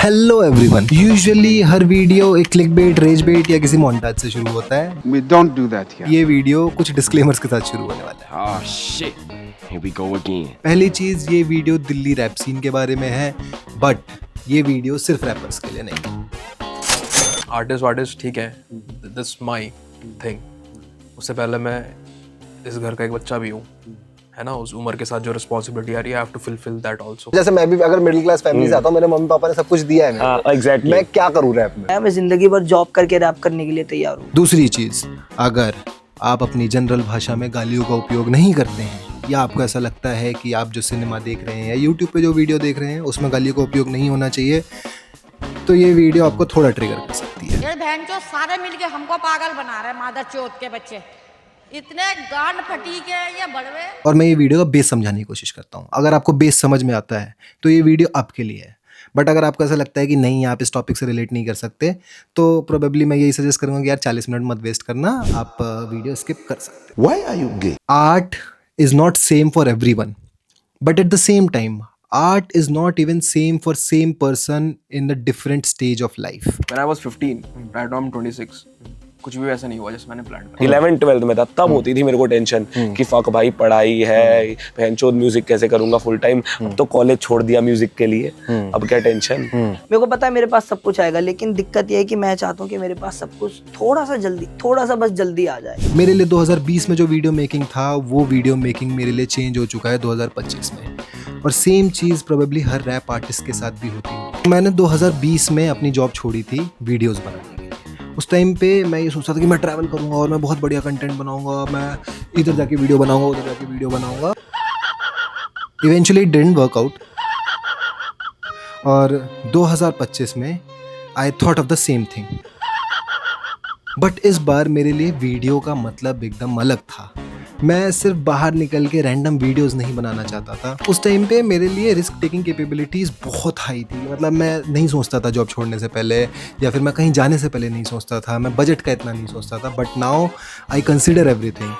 Hello everyone. Usually हर video एक clickbait, रेजबेट या किसी मोन्टाज से शुरू होता है। We don't do that here. ये वीडियो कुछ डिस्क्लेमर्स के साथ शुरू होने वाला है। Oh shit. Here we go again. पहली चीज, ये वीडियो दिल्ली रैप सीन के बारे में है, बट ये वीडियो सिर्फ रैपर्स के लिए नहीं। आर्टिस्ट ठीक है, दिस माई थिंग। उससे पहले मैं इस घर का एक बच्चा भी हूँ, है ना। उस उम्र के साथ जो रिस्पॉन्सिबिलिटी आ रही है, I have to fulfil that also. जैसे मैं भी अगर मिडिल क्लास फैमिली से आता हूँ, मेरे मम्मी पापा ने सब कुछ दिया है मेरे को। एग्जैक्टली। मैं क्या करूँ रैप में? मैं जिंदगी भर जॉब करके रैप करने के लिए तैयार हूँ। दूसरी चीज, अगर आप अपनी जनरल भाषा में गालियों का उपयोग नहीं करते हैं या आपको ऐसा लगता है कि आप जो सिनेमा देख रहे हैं या यूट्यूब पे जो वीडियो देख रहे हैं उसमें गालियों का उपयोग नहीं होना चाहिए, तो ये वीडियो आपको थोड़ा ट्रिगर कर सकती है। ये बहन चो सारे मिलके हमको पागल बना रहे हैं, मादर चौथ के बच्चे इतने गांड फटी के ये बड़वे। और मैं ये वीडियो का बेस समझाने की कोशिश करता हूँ। अगर आपको बेस समझ में आता है तो ये वीडियो आपके लिए है, बट अगर आपको ऐसा लगता है कि नहीं आप इस टॉपिक से रिलेट नहीं कर सकते, तो प्रोबेबली मैं यही सजेस्ट करूँगा कि यार 40 मिनट मत वेस्ट करना, आप वीडियो स्किप कर सकते हैं। Why are you gay? Art is not same for everyone, but at the same time art is not even same for same person in the different stage of life. When I was 15, right now I'm 26. कुछ भी वैसा नहीं हुआ जैसे मैंने plan किया। 11-12 में था, तब होती थी मेरे को टेंशन कि फक भाई पढ़ाई है, भैंचोद म्यूजिक कैसे करूंगा फुल टाइम। अब तो कॉलेज छोड़ दिया म्यूजिक के लिए, अब क्या टेंशन। मेरे को पता है मेरे पास सब कुछ आएगा, लेकिन दिक्कत ये है कि मैं चाहता हूँ कि मेरे पास सब कुछ थोड़ा सा बस जल्दी आ जाए। मेरे लिए 2020 में जो वीडियो मेकिंग था, वो वीडियो मेकिंग मेरे लिए चेंज हो चुका है 2025 में, और सेम चीज़ प्रोबेबली हर रैप आर्टिस्ट के साथ भी होती है। मैंने 2020 में अपनी जॉब छोड़ी थी वीडियोस बनाने की। उस टाइम पे मैं ये सोचता था कि मैं ट्रैवल करूँगा और मैं बहुत बढ़िया कंटेंट बनाऊँगा, मैं इधर जाके वीडियो बनाऊँगा, उधर जाके वीडियो बनाऊँगा। Eventually it didn't work out, और 2025 में I thought of the same thing, but इस बार मेरे लिए वीडियो का मतलब एकदम अलग था। मैं सिर्फ बाहर निकल के रैंडम वीडियोस नहीं बनाना चाहता था। उस टाइम पे मेरे लिए रिस्क टेकिंग कैपेबिलिटीज़ बहुत हाई थी। मतलब मैं नहीं सोचता था जॉब छोड़ने से पहले, या फिर मैं कहीं जाने से पहले नहीं सोचता था, मैं बजट का इतना नहीं सोचता था, but now I consider everything.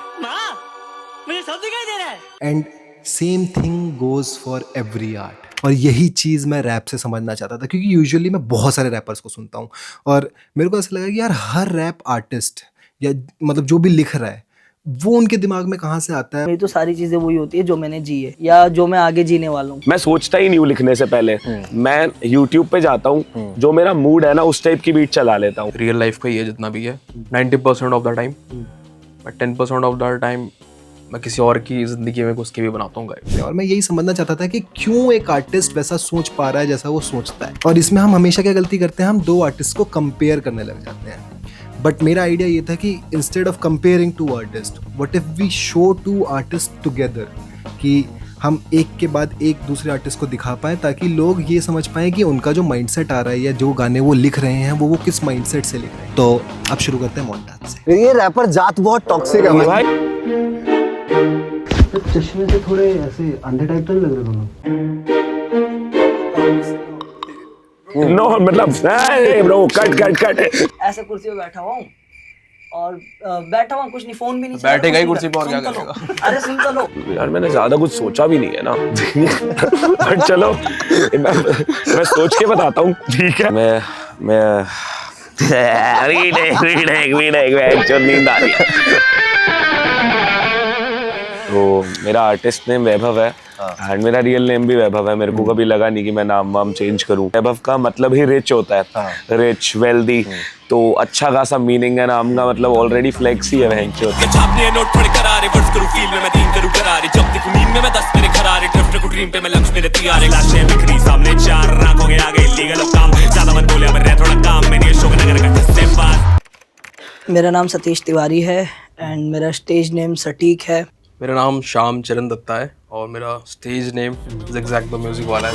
And same thing goes for every art. और यही चीज़ मैं रैप से समझना चाहता था, क्योंकि यूजुअली मैं बहुत सारे रैपर्स को सुनता हूँ और मेरे को ऐसा लगा कि यार हर रैप आर्टिस्ट या मतलब जो भी लिख रहा है वो उनके दिमाग में कहाँ से आता है। मेरी तो सारी चीजें वही होती है जो मैंने जी है या जो मैं आगे जीने वाला हूँ। मैं सोचता ही नहीं हूँ लिखने से पहले, मैं YouTube पे जाता हूँ, जो मेरा मूड है ना उस टाइप की बीट चला लेता हूँ। रियल लाइफ का ये जितना भी है 90% of the time, but 10% of the time मैं किसी और की जिंदगी में घुस के भी बनाता हूँ। और मैं यही समझना चाहता था कि क्यों एक आर्टिस्ट वैसा सोच पा रहा है जैसा वो सोचता है। और इसमें हम हमेशा क्या गलती करते हैं, हम दो आर्टिस्ट को कंपेयर करने लग जाते हैं। बट मेरा आइडिया ये था कि instead of comparing two artist, what if we show two artist together, कि हम एक के बाद एक दूसरे आर्टिस्ट को दिखा पाएँ, ताकि लोग ये समझ पाएँ कि उनका जो माइंडसेट आ रहा है या जो गाने वो लिख रहे हैं वो किस माइंडसेट से लिख रहे हैं। तो अब शुरू करते हैं मोन्टाज से। ये रैपर जात बहुत टॉक्सिक है भाई। चश्मे से थोड़े ऐसे अंधे टाइप तो नहीं लग रहे दोनों? नो मतलब ब्रो कट ऐसे कुर्सी पे बैठा हुआ हूँ और बैठा हुआ कुछ नहीं, फोन भी नहीं बैठेगा ही कुर्सी पे और क्या करेगा। अरे सुन तो लो यार, मैंने ज्यादा कुछ सोचा भी नहीं है ना। बट चलो मैं सोच के बताता हूँ, ठीक है। मैं नींद आ रही है। तो मेरा आर्टिस्ट नेम वैभव है एंड मेरा रियल नेम भी वैभव है। मेरे को कभी लगा नहीं कि मैं नाम वाम चेंज करूं। वैभव का मतलब ही रिच होता है, रिच वेल्दी, तो अच्छा खासा मीनिंग है नाम का, मतलब ऑलरेडी फ्लेक्स ही है भैंचो। छापने नोट पढ़ करारे वर्ड्स करूं फील में मैं तीन करूं करारे जब देखूं नींद में मैं 10 मेरे खरारे ड्रिफ्ट को ड्रीम पे मैं लक्ष्य मेरे तियारे लाशें बिखरी सामने चार आंखों के आगे लीगल काम ज्यादा मत बोले अब रह थोड़ा काम मैंने शोक नगर का से बात। मेरा नाम सतीश तिवारी है एंड मेरा स्टेज नेम सटीक है। मेरा नाम श्याम चरण दत्ता है और मेरा stage name zigzag the music वाला है।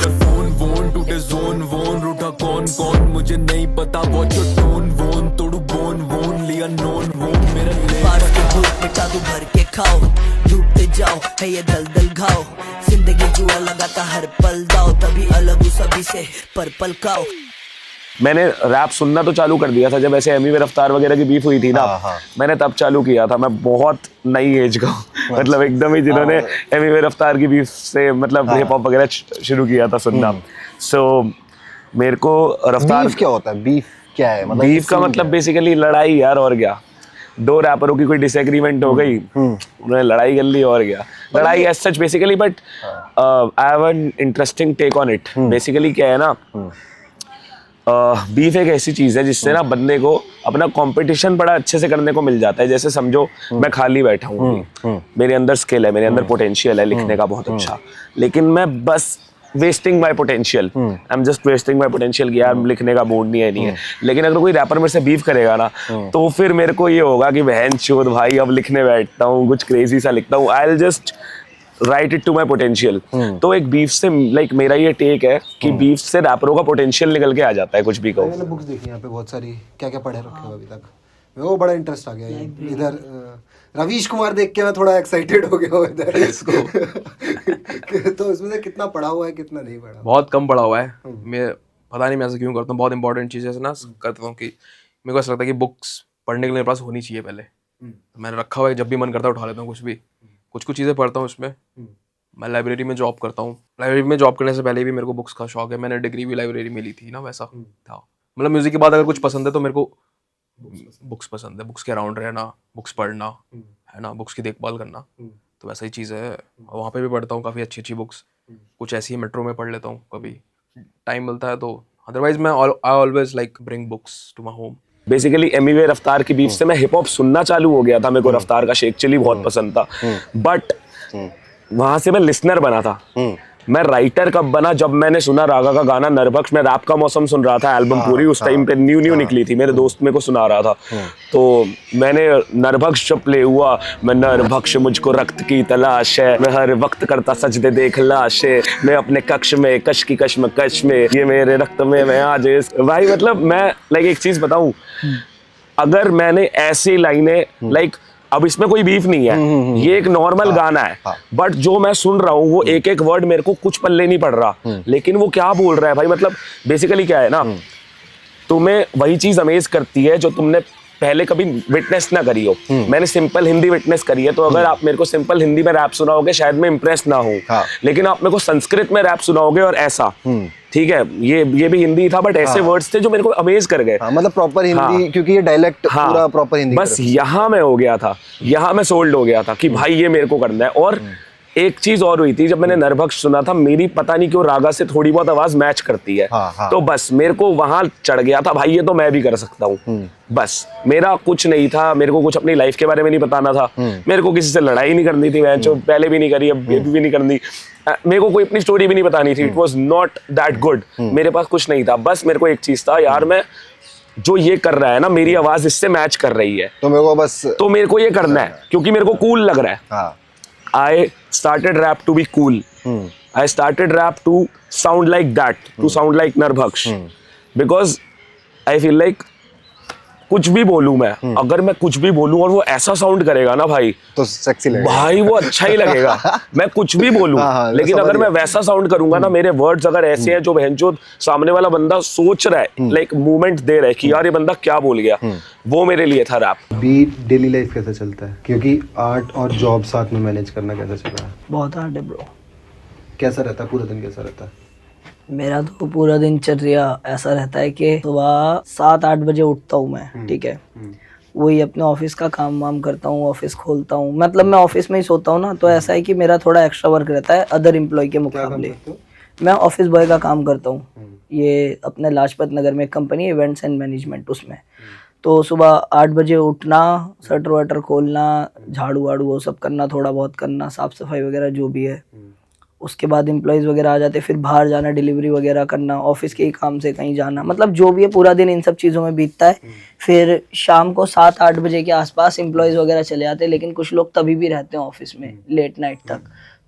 फोन टूटे जोन वोन रूठा कौन मुझे नहीं पता वॉच योर टोन वोन तोड़ू बोन लिया नोन वोन मेरा बार के भूख मिटा दूं भर के खाओ, डूबते जाओ है ये दलदल घाव, जिंदगी जुआ लगाता हर पल दाओ, तभी अलग हूँ सभी से पर पल खाओ। मैंने रैप सुनना तो चालू कर दिया था जब ऐसे एमी रफ्तार वगैरह की बीफ हुई थी ना। मैंने तब चालू किया था। मैं बहुत नई एज का हूँ, मतलब एकदम ही जिन्होंने एमी रफ्तार की बीफ से मतलब हिप हॉप वगैरह शुरू किया था सुनना। सो मेरे को रफ्तार बीफ क्या होता है? बीफ क्या है? मतलब बीफ का मतलब बेसिकली लड़ाई यार, और क्या। दो रैपरों की कोई डिसएग्रीमेंट हो गई, उन्होंने लड़ाई कर ली, और क्या। लड़ाई as such basically, but I have an interesting take on it. Basically क्या है ना, बीफ एक ऐसी चीज है जिससे ना बंदे को अपना कंपटीशन बड़ा अच्छे से करने को मिल जाता है। जैसे समझो मैं खाली बैठा हूँ, मेरे अंदर स्किल है, मेरे अंदर पोटेंशियल है लिखने का बहुत अच्छा, लेकिन मैं बस wasting my potential, I am just wasting my potential कि यार लिखने का मूड नहीं है। लेकिन अगर कोई रैपर मेरे से बीफ करेगा ना, तो फिर मेरे को ये होगा कि बहन चोद भाई अब लिखने बैठता हूँ, कुछ क्रेजी सा लिखता हूँ, I will just write it to my potential. तो एक बीफ से लाइक मेरा ये टेक है कि बीफ से रैपरों का पोटेंशियल निकल के आ जाता है, कुछ भी कहो। मैंने बुक्स देखी यहाँ पे बहुत सारी, क्या क्या पढ़े रखे हो अभी तक, मेरे को बड़ा इंटरेस्ट आ गया ये। इधर रवीश कुमार देख के मैं थोड़ा एक्साइटेड हो गया हूँ इधर इसको। तो इसमें से कितना पढ़ा हुआ है, कितना नहीं पढ़ा? बहुत कम पढ़ा हुआ है। मैं पता नहीं मैं ऐसा क्यों करता हूँ, बहुत इंपॉर्टेंट चीज़ें ना करता हूँ कि मेरे को ऐसा लगता है कि बुक्स पढ़ने के लिए मेरे पास होनी चाहिए पहले। तो मैंने रखा हुआ है, जब भी मन करता है उठा लेता हूँ कुछ भी, कुछ चीज़ें पढ़ता हूँ उसमें। मैं लाइब्रेरी में जॉब करता हूँ, लाइब्रेरी में जॉब करने से पहले भी मेरे को बुक्स का शौक है। मैंने डिग्री भी लाइब्रेरी में ली थी ना, वैसा था। मतलब म्यूजिक के बाद अगर कुछ पसंद है तो मेरे को बुक्स पसंद है, बुक्स के अराउंड रहना, बुक्स पढ़ना, है ना, बुक्स की देखभाल करना, तो वैसा ही चीज़ है। वहाँ पे भी पढ़ता हूँ काफ़ी अच्छी बुक्स, कुछ ऐसी मेट्रो में पढ़ लेता हूँ कभी टाइम मिलता है तो। अदरवाइज मैं I always like bring books to my home. Basically Emiway Raftaar की बीफ से मैं हिप हॉप सुनना चालू हो गया था। मेरे को रफ्तार का शेख चिली बहुत पसंद था, बट वहां से मैं लिसनर बना था। मैं राइटर कब बना, जब मैंने सुना रागा का गाना नरभक्ष। मैं रैप का मौसम सुन रहा था, एल्बम पूरी उस टाइम पे न्यू निकली थी, मेरे दोस्त मेरे को सुना रहा था। तो मैंने नरभक्ष जब प्ले हुआ, मैं नरभक्ष मुझको रक्त की तलाश है, मैं हर वक्त करता सजदे देख लाश है, मैं अपने कक्ष में कश की कश्मकश में, ये मेरे रक्त में मैं आज भाई। मतलब मैं लाइक एक चीज बताऊं, अगर मैंने ऐसी लाइनें लाइक, अब इसमें कोई बीफ नहीं है, ये एक नॉर्मल गाना है, बट जो मैं सुन रहा हूँ वो एक एक वर्ड मेरे को कुछ पल्ले नहीं पड़ रहा, लेकिन वो क्या बोल रहा है भाई। मतलब बेसिकली क्या है ना, तुम्हें वही चीज अमेज करती है जो तुमने पहले कभी विटनेस ना करी हो। मैंने सिंपल हिंदी विटनेस करी है, तो अगर आप मेरे को सिंपल हिंदी में रैप सुनाओगे शायद मैं इंप्रेस ना हूँ, लेकिन आप मेरे को संस्कृत में रैप सुनाओगे और ऐसा, ठीक है, ये भी हिंदी था, बट ऐसे वर्ड्स थे जो मेरे को अमेज कर गए। मतलब प्रॉपर हिंदी, क्योंकि ये डायलेक्ट पूरा प्रॉपर हिंदी। बस यहाँ मैं हो गया था, यहाँ मैं सोल्ड हो गया था कि भाई ये मेरे को करना है। और एक चीज और हुई थी, जब मैंने नरभक्ष सुना था, मेरी पता नहीं क्यों रागा से थोड़ी बहुत आवाज मैच करती है, तो बस मेरे को वहां चढ़ गया था भाई ये तो मैं भी कर सकता हूँ। बस मेरा कुछ नहीं था, मेरे को कुछ अपनी लाइफ के बारे में नहीं बताना था, मेरे को किसी से लड़ाई नहीं करनी थी, मैं जो पहले भी नहीं करी, अब भी नहीं करनी, मेरे को कोई अपनी स्टोरी भी नहीं बतानी थी। It was not that good, मेरे पास कुछ नहीं था, बस मेरे को एक चीज था, यार मैं जो ये कर रहा है ना, मेरी आवाज इससे मैच कर रही है, तो मेरे को बस, तो मेरे को ये करना है क्योंकि मेरे को कूल लग रहा है। I started rap to be cool. I started rap to sound like that, to sound like Narbaksh. Because I feel like कुछ भी बोलूं मैं, अगर मैं कुछ भी बोलूं और वो ऐसा साउंड करेगा ना भाई, तो सेक्सी लगेगा भाई, वो अच्छा ही लगेगा। मैं कुछ भी बोलूं, लेकिन अगर मैं वैसा साउंड करूंगा ना, मेरे वर्ड्स अगर ऐसे हैं जो बहनचोद सामने वाला बंदा सोच रहा है, लाइक मूवमेंट दे रहा है कि यार ये बंदा क्या बोल गया, वो मेरे लिए था रैप। बीट डेली लाइफ कैसे चलता है, क्योंकि आर्ट और जॉब साथ में मैनेज करना कैसे चल रहा है? बहुत हार्ड है ब्रो। कैसा रहता है पूरा दिन, कैसा रहता है? मेरा तो पूरा दिनचर्या ऐसा रहता है कि सुबह 7-8 बजे उठता हूँ मैं, ठीक है, वही अपने ऑफिस का काम वाम करता हूँ, ऑफिस खोलता हूँ, मतलब मैं ऑफिस में ही सोता हूँ ना, तो ऐसा है कि मेरा थोड़ा एक्स्ट्रा वर्क रहता है अदर एम्प्लॉय के मुकाबले। मैं ऑफिस बॉय का काम करता हूँ, ये अपने लाजपत नगर में एक कंपनी है इवेंट्स एंड मैनेजमेंट, उसमें। तो सुबह 8 बजे उठना, शटर वटर खोलना, झाड़ू वाड़ू वो सब करना, थोड़ा बहुत करना, साफ सफाई वगैरह जो भी है। उसके बाद एम्प्लॉयज़ वगैरह आ जाते, फिर बाहर जाना, डिलीवरी वगैरह करना, ऑफिस के ही काम से कहीं जाना, मतलब जो भी है पूरा दिन इन सब चीज़ों में बीतता है। फिर शाम को 7-8 बजे के आसपास एम्प्लॉयज़ वगैरह चले जाते हैं, लेकिन कुछ लोग तभी भी रहते हैं ऑफिस में लेट नाइट तक,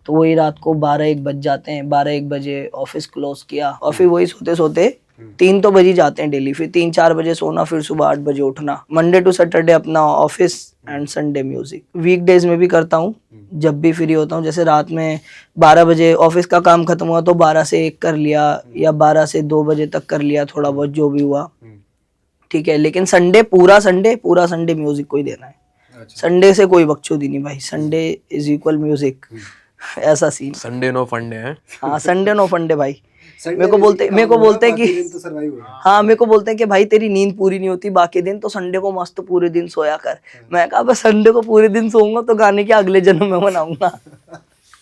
तो वही रात को 12-1 बज जाते हैं। 12-1 बजे ऑफिस क्लोज किया और फिर वही सोते सोते 3 तो बज ही जाते हैं डेली। फिर 3-4 बजे सोना, फिर सुबह 8 बजे उठना। मंडे टू सैटरडे अपना office and Sunday music. Weekdays में भी करता हूँ जब भी फ्री होता हूँ, जैसे रात में 12 बजे ऑफिस का काम खत्म हुआ तो 12 से 1 कर लिया, या 12 से 2 बजे तक कर लिया, थोड़ा बहुत जो भी हुआ, ठीक है। लेकिन पूरा संडे म्यूजिक को ही देना है। संडे से कोई बकचोदी नहीं भाई, संडे इज इक्वल म्यूजिक, ऐसा सीन। संडे नो फंडे है। हाँ, संडे नो फंडे भाई। मेरे को बोलते हैं कि तो सर्वाइव हुआ। हाँ, मेरे को बोलते हैं कि भाई तेरी नींद पूरी नहीं होती बाकी दिन, तो संडे को मस्त पूरे दिन सोया कर। मैं कहा बस संडे को पूरे दिन सोऊंगा तो गाने के अगले जन्म में मनाऊंगा।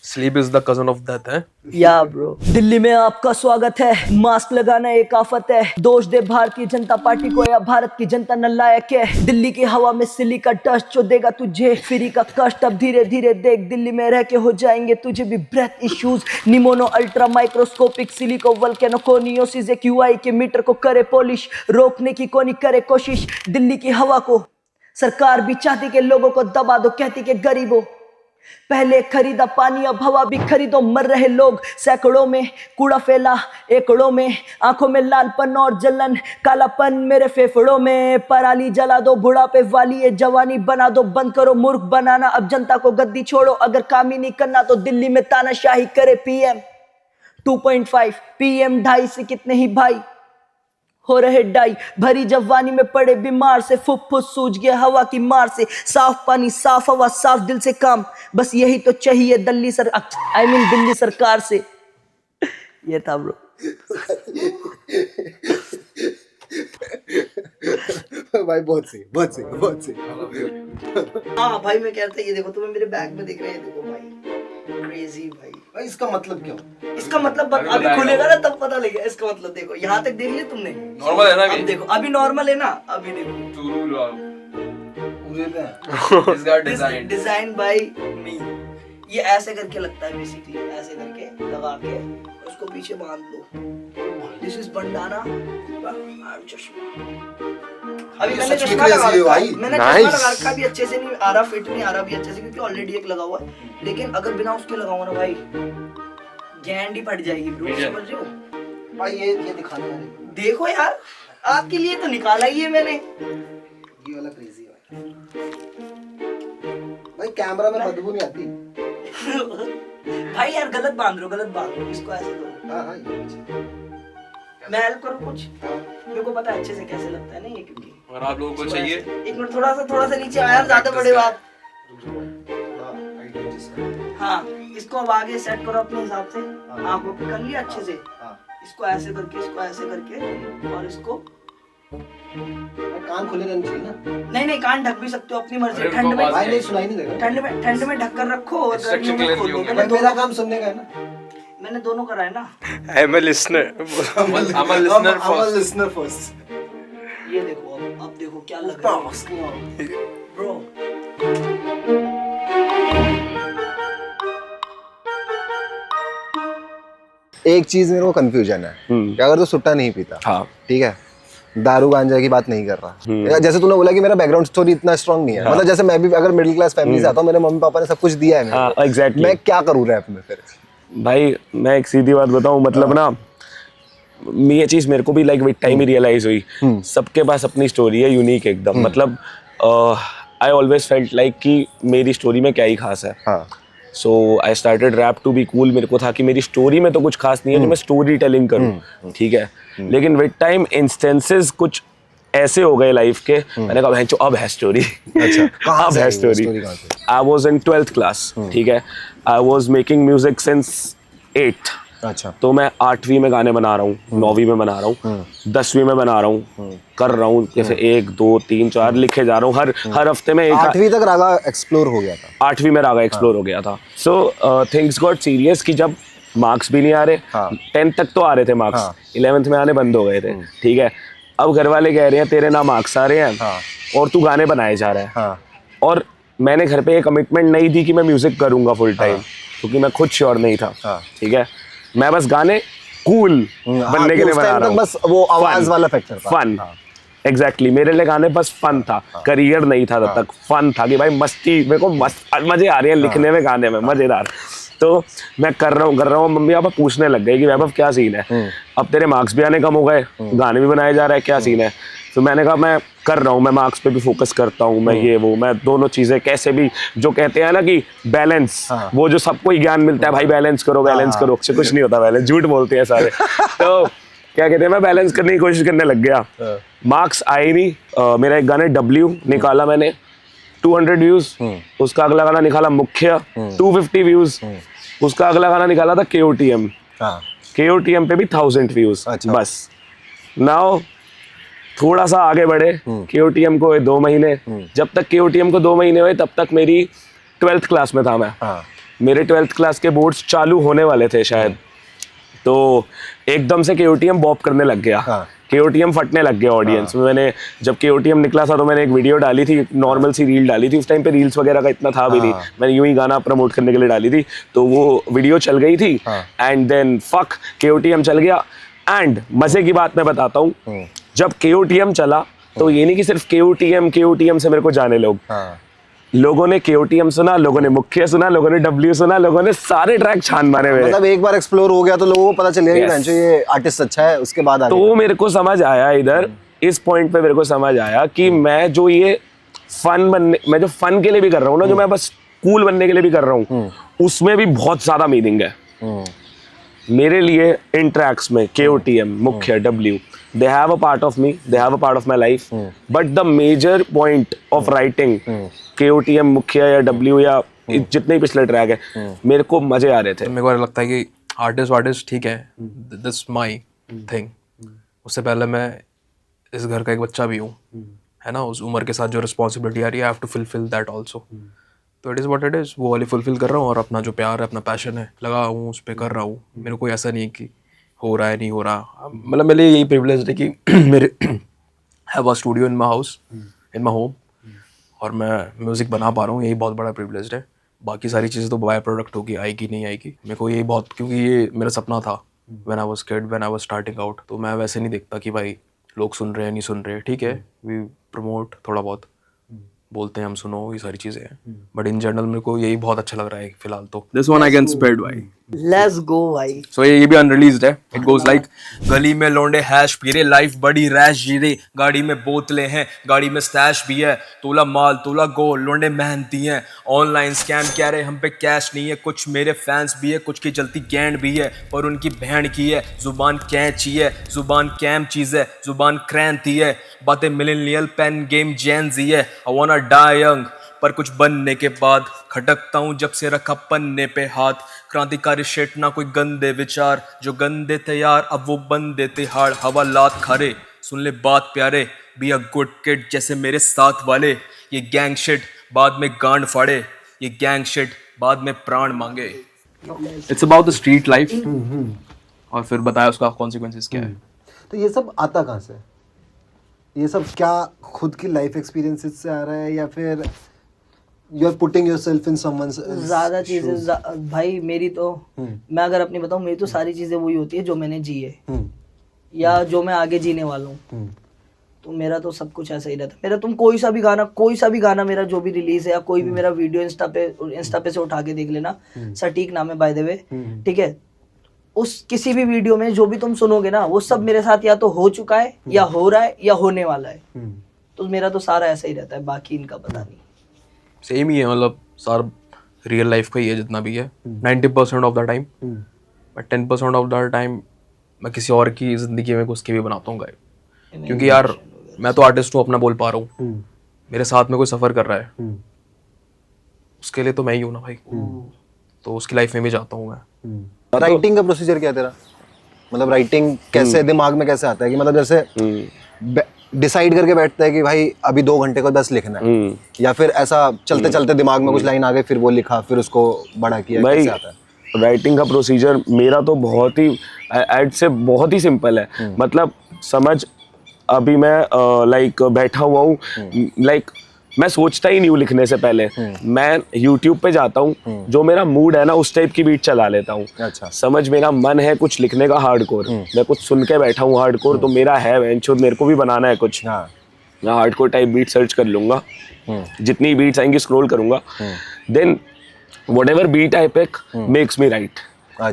Sleep is the cousin of death है। या ब्रो, दिल्ली में आपका स्वागत है, मास्क लगाना एक आफत है, दोष दे भारतीय जनता पार्टी को या भारत की जनता नालायक है। दिल्ली की हवा में सिली का डस्ट जो देगा तुझे फ्री का कष्ट, अब धीरे धीरे देख दिल्ली में रह के हो जाएंगे तुझे भी breath issues. Pneumonoultramicroscopicsilicovolcanoconiosis एक यूआई के मीटर को करे पॉलिश, रोकने की कोनी करे कोशिश। दिल्ली की हवा को सरकार भी चाहती के लोगों को दबा दो, कहती के गरीबों पहले खरीदा पानी अब हवा भी खरीदो। मर रहे लोग सैकड़ों में, कूड़ा फैला एकड़ों में, आंखों में लालपन और जलन, कालापन मेरे फेफड़ों में। पराली जला दो, बुढ़ापे वाली ये जवानी बना दो, बंद करो मूर्ख बनाना, अब जनता को गद्दी छोड़ो। अगर काम ही नहीं करना तो दिल्ली में तानाशाही करे पीएम 2.5, पीएम 2.5 से कितने ही भाई हो रहे डाई। भरी जवानी में पड़े बीमार से, फुफ्फुस सूज गया हवा की मार से। साफ पानी, साफ हवा, साफ दिल से काम, बस यही तो चाहिए दिल्ली दिल्ली सरकार से। ये था ब्रो। भाई बहुत सही, बहुत सही, बहुत सही। हाँ भाई, मैं कहता ये देखो, तुम्हें मेरे बैग में दिख रहे हैं, देखो भाई, क्रेजी भाई। भाई इसका मतलब क्या? इसका मतलब अभी खुलेगा ना तब पता लगेगा इसका मतलब। देखो यहाँ तक देख लिया तुमने, नॉर्मल है ना अब देखो, अभी नॉर्मल है ना, अभी देखो डिजाइन बाय मी। ये ऐसे करके लगता है बेसिकली, ऐसे करके लगा के उसको पीछे बांध लो। दिस इज बंडाना चश्मा। अभी मैंने चश्मा लगा रखा है, मैंने चश्मा लगा रखा भी अच्छे से नहीं आ रहा, फिट नहीं आ रहा भी अच्छे से, क्योंकि ऑलरेडी एक लगा हुआ है। लेकिन अगर बिना उसके लगाऊंगा ना भाई, गैंड ही फट जाएगी ब्रो, समझ रहे हो भाई? ये दिखाने वाले देखो यार, आपके लिए तो निकाला ही है मैंने। ये वाला क्रेजी है भाई। कैमरा में बदबू नहीं आती। भाई यार गलत बांध रहे हो, इसको ऐसे करो। हाँ ये पीछे। मैं हेल्प करूँ कुछ? मेरे को पता है अच्छे से कैसे लगता है ना ये, क्योंकि अगर आप लोगों को चाहिए, एक मिनट थोड़ा सा नीचे आया, ज्यादा बड़े बात। हाँ, इसको अब आगे सेट करो अपने हिसाब से, आंखों पे कर लिया अच्छे से। इसको ऐसे करके और इसको कान खुले रहने चाहिए ना? नहीं, कान ढक भी सकते हो अपनी मर्जी। ठंड में भाई नहीं सुनाई नहीं देगा। ठंड में ढक कर रखो और गर्मियों में खोल दो। मेरा काम सुनने का है ना, मैंने दोनों करा है ना। I'm a listener. I'm a listener first. ये देखो, अब देखो क्या लग रहा है ब्रो। एक चीज मेरे को कंफ्यूजन है कि अगर तू सुट्टा नहीं पीता, हाँ, ठीक है, दारू गांजा की बात नहीं कर रहा, जैसे तूने बोला कि मेरा बैकग्राउंड स्टोरी इतना स्ट्रांग नहीं है, मतलब जैसे मैं भी अगर मिडिल क्लास फैमिली से आता हूँ, मेरे मम्मी पापा ने सब कुछ दिया है मेरे को, एग्जैक्टली। मैं क्या करूँ रैप में फिर? भाई मैं एक सीधी बात बताऊं, मतलब ना, ये चीज मेरे को भी लाइक विद टाइम ही रियलाइज हुई। सबके पास अपनी स्टोरी है, यूनिक एकदम। मतलब आई ऑलवेज फेल्ट लाइक कि मेरी स्टोरी में क्या ही खास है। So I started rap to be cool. मेरे को था कि मेरी स्टोरी में तो कुछ खास नहीं है, जो मैं स्टोरी टेलिंग करूँ, ठीक है। लेकिन विद टाइम इंस्टेंसेस कुछ ऐसे हो गए लाइफ के, मैंने कहा अब है स्टोरी। अच्छा, अब है story. I was in 12th class, ठीक है। I was making music since 8th। अच्छा, तो मैं 8वीं में गाने बना रहा हूँ, 9वीं में बना रहा हूँ, 10वीं में बना रहा हूँ, कर रहा हूँ, जैसे 1 2 3 4 लिखे जा रहा हूँ। हर हफ्ते में 8वीं तक रागा एक्सप्लोर हो गया था। 8वीं में रागा एक्सप्लोर हो गया था। सो थिंग्स गॉट सीरियस कि जब मार्क्स भी नहीं आ रहे, 10th तक तो आ रहे थे मार्क्स, 11th में आने बंद हो गए थे, ठीक है। अब घर वाले कह रहे हैं तेरे ना मार्क्स आ रहे हैं और तू गाने बनाए जा रहा है। और मैंने घर पे ये कमिटमेंट नहीं दी कि मैं म्यूजिक करूंगा फुल टाइम, क्योंकि मैं खुद श्योर नहीं था, ठीक है। मैं बस गाने कूल बनने के लिए बना रहा हूँ, बस वो आवाज वाला फैक्टर था, फन। एग्जैक्टली, मेरे लिए गाने बस फन था, करियर नहीं था तब तक। फन था कि भाई मस्ती, मेरे को मस्त मजे आ रहे हैं लिखने में, गाने में मजेदार। तो मैं कर रहा हूँ। मम्मी पापा पूछने लग गए कि वैभव क्या सीन है, अब तेरे मार्क्स भी आने कम हो गए, गाने भी बनाए जा रहा है, क्या सीन है। तो मैंने कहा मैं कर रहा हूँ, मैं मार्क्स पे भी फोकस करता हूँ, मैं ये वो, मैं दोनों चीज़ें कैसे भी, जो कहते हैं ना कि बैलेंस, वो जो सबको ही ज्ञान मिलता है, भाई बैलेंस करो बैलेंस करो, से कुछ नहीं होता बैलेंस, झूठ बोलते हैं सारे। तो क्या कहते हैं, मैं बैलेंस करने की कोशिश करने लग गया। मार्क्स आए नहीं। मेरा एक गाने W निकाला मैंने, 200 व्यूज। उसका अगला गाना निकाला मुख्य, 250 व्यूज। उसका अगला गाना निकाला था KOTM, KOTM पे भी 1000 व्यूज अच्छा। बस। नाउ थोड़ा सा आगे बढ़े, KOTM को 2 महीने, जब तक KOTM को 2 महीने हुए तब तक मेरी 12th क्लास में था मैं। हाँ। मेरे 12th क्लास के बोर्ड्स चालू होने वाले थे शायद, तो एकदम से KOTM बॉप करने लग गया। हाँ। KOTM फटने लग गया ऑडियंस में। मैंने जब KOTM निकला था तो मैंने एक वीडियो डाली थी, नॉर्मल सी रील डाली थी। उस टाइम पे रील्स वगैरह का इतना था भी नहीं, मैंने यूं ही गाना प्रमोट करने के लिए डाली थी, तो वो वीडियो चल गई थी। एंड देन फक KOTM चल गया। एंड मजे की बात मैं बताता हूँ, जब KOTM चला तो ये नहीं कि सिर्फ KOTM से मेरे को जाने लोग, लोगों ने KOTM सुना, लोगों ने मुख्य सुना, लोगों ने W सुना, लोगों ने सारे ट्रैक छान मारे मेरे। मतलब एक बार एक्सप्लोर हो गया तो लोगों को पता चल गया कि ये आर्टिस्ट अच्छा है, उसके बाद आगे। तो मेरे को समझ आया इधर इस पॉइंट पे मेरे को समझ आया कि मैं जो ये मैं जो फन के लिए भी कर रहा हूँ ना, जो मैं बस कूल बनने के लिए भी कर रहा हूँ, उसमें भी बहुत ज्यादा मीनिंग है मेरे लिए। इन ट्रैक्स में KOTM, मुख्य, W, they have a part of me, they have a part of my life, but the major point of writing KOTM, मुख्य या W या जितने भी पिछले ट्रैक है, मेरे को मजे आ रहे थे। मेरे को लगता है कि आर्टिस्ट ठीक है, दिस माई थिंग। उससे पहले मैं इस घर का एक बच्चा भी हूँ, है ना, उस उम्र के साथ जो रिस्पॉन्सिबिलिटी आ रही है, I have to fulfil that also. तो it is what it is, वो वाली फुलफिल कर रहा हूँ, और अपना जो प्यार है, अपना पैशन है, लगा हूँ उस पर कर रहा हूँ। मेरे को ऐसा नहीं है कि हो रहा है नहीं हो रहा। मतलब मेरे लिए यही प्रिविलेज है कि मेरे have a studio in my house, in my home, और मैं म्यूज़िक बना पा रहा हूँ, यही बहुत बड़ा प्रिविलेज है। बाकी सारी चीज़ें तो बाय प्रोडक्ट होगी, आएगी नहीं आएगी। मेरे को यही बहुत, क्योंकि ये मेरा सपना था when I was kid, when I was starting out. तो मैं वैसे नहीं देखता कि भाई लोग सुन रहे हैं नहीं सुन रहे, ठीक है, वी प्रमोट, थोड़ा बहुत बोलते हैं हम, सुनो, ये सारी चीज़ें हैं, बट इन जनरल मेरे को यही बहुत अच्छा लग रहा है फिलहाल तो। This one I can spread भाई। लेट्स गो भाई। सो ये भी अनरिलीज्ड है। इट गोज लाइक, गली में लौंडे हैश पी रहे, लाइफ बड़ी रैश जी रही, गाड़ी में बोतलें हैं, गाड़ी में स्टैश भी है, तोला माल तोला गोल, लौंडे मेहनती हैं, ऑनलाइन स्कैम कह रहे हम पे कैश नहीं है, कुछ मेरे फैंस भी है, कुछ की जलती गैंड भी है, पर उनकी बहन की है, जुबान कैंची है, जुबान कैम चीज है, जुबान क्रांति है, बातें millennial pen game Jain ji है। आई वांना डाई यंग, पर कुछ बनने के बाद खटकता हूँ जब से रखा पन्ने पे हाथ। क्रांतिकारी शेट ना कोई गंदे विचार, जो गंदे थे यार अब वो बंदे थे हाड़। हवालात खारे, सुन ले बात प्यारे, बी अ गुड किड जैसे मेरे साथ वाले। ये गैंग शिट बाद में गांड फाड़े, ये गैंग शिट बाद में प्राण मांगे। It's about the street life, और फिर बताया उसका कॉन्सिक्वेंसेस क्या है। तो ये सब आता कहाँ से? ये सब क्या खुद की लाइफ एक्सपीरियंसेस से आ रहा है, या फिर you are putting yourself in someone? ज्यादा चीजें भाई मेरी तो, मैं अगर अपनी बताऊं, मेरी तो सारी चीजें वही होती है जो मैंने जी है या जो मैं आगे जीने वाला हूँ। तो मेरा तो सब कुछ ऐसा ही रहता है। मेरा तुम कोई सा भी गाना मेरा जो भी रिलीज है, या कोई भी मेरा वीडियो इंस्टा पे से उठा के देख लेना, सटीक नाम है बाय द वे, ठीक है। उस किसी भी वीडियो में जो भी तुम सुनोगे ना, वो सब मेरे साथ या तो हो चुका है, या हो रहा है, या होने वाला है। तो मेरा तो सारा ऐसा ही रहता है, बाकी इनका पता नहीं। सेम ही है, मतलब सारा रियल लाइफ का ही है जितना भी है, 90% of the time, but 10% of the time मैं किसी और की जिंदगी में उसके भी बनाता हूँ गाए। क्योंकि यार मैं तो आर्टिस्ट हूँ, अपना बोल पा रहा हूँ, मेरे साथ में कोई सफ़र कर रहा है, उसके लिए तो मैं ही हूँ ना भाई। तो उसकी लाइफ में भी जाता हूँ मैं। राइटिंग का प्रोसीजर क्या है तेरा? मतलब राइटिंग कैसे दिमाग में कैसे आता है कि मतलब जैसे डिसाइड करके बैठता है कि भाई अभी 2 घंटे को बस लिखना है, या फिर ऐसा चलते चलते दिमाग में कुछ लाइन आ गई, फिर वो लिखा, फिर उसको बड़ा किया? भाई कैसे आता है राइटिंग का प्रोसीजर मेरा तो बहुत ही ऐड से बहुत ही सिंपल है। मतलब समझ, अभी मैं लाइक बैठा हुआ हूँ, लाइक मैं सोचता ही नहीं हूँ लिखने से पहले, मैं YouTube पे जाता हूँ, जो मेरा मूड है ना उस टाइप की बीट चला लेता हूँ। अच्छा। समझ, मेरा मन है कुछ लिखने का हार्डकोर, मैं कुछ सुन के बैठा हूँ हार्डकोर, तो मेरा है वेंचर, मेरे को भी बनाना है कुछ। मैं हार्डकोर टाइप बीट सर्च कर लूंगा, जितनी बीट्स आएंगी स्क्रॉल करूंगा, then whatever beat I pick makes me write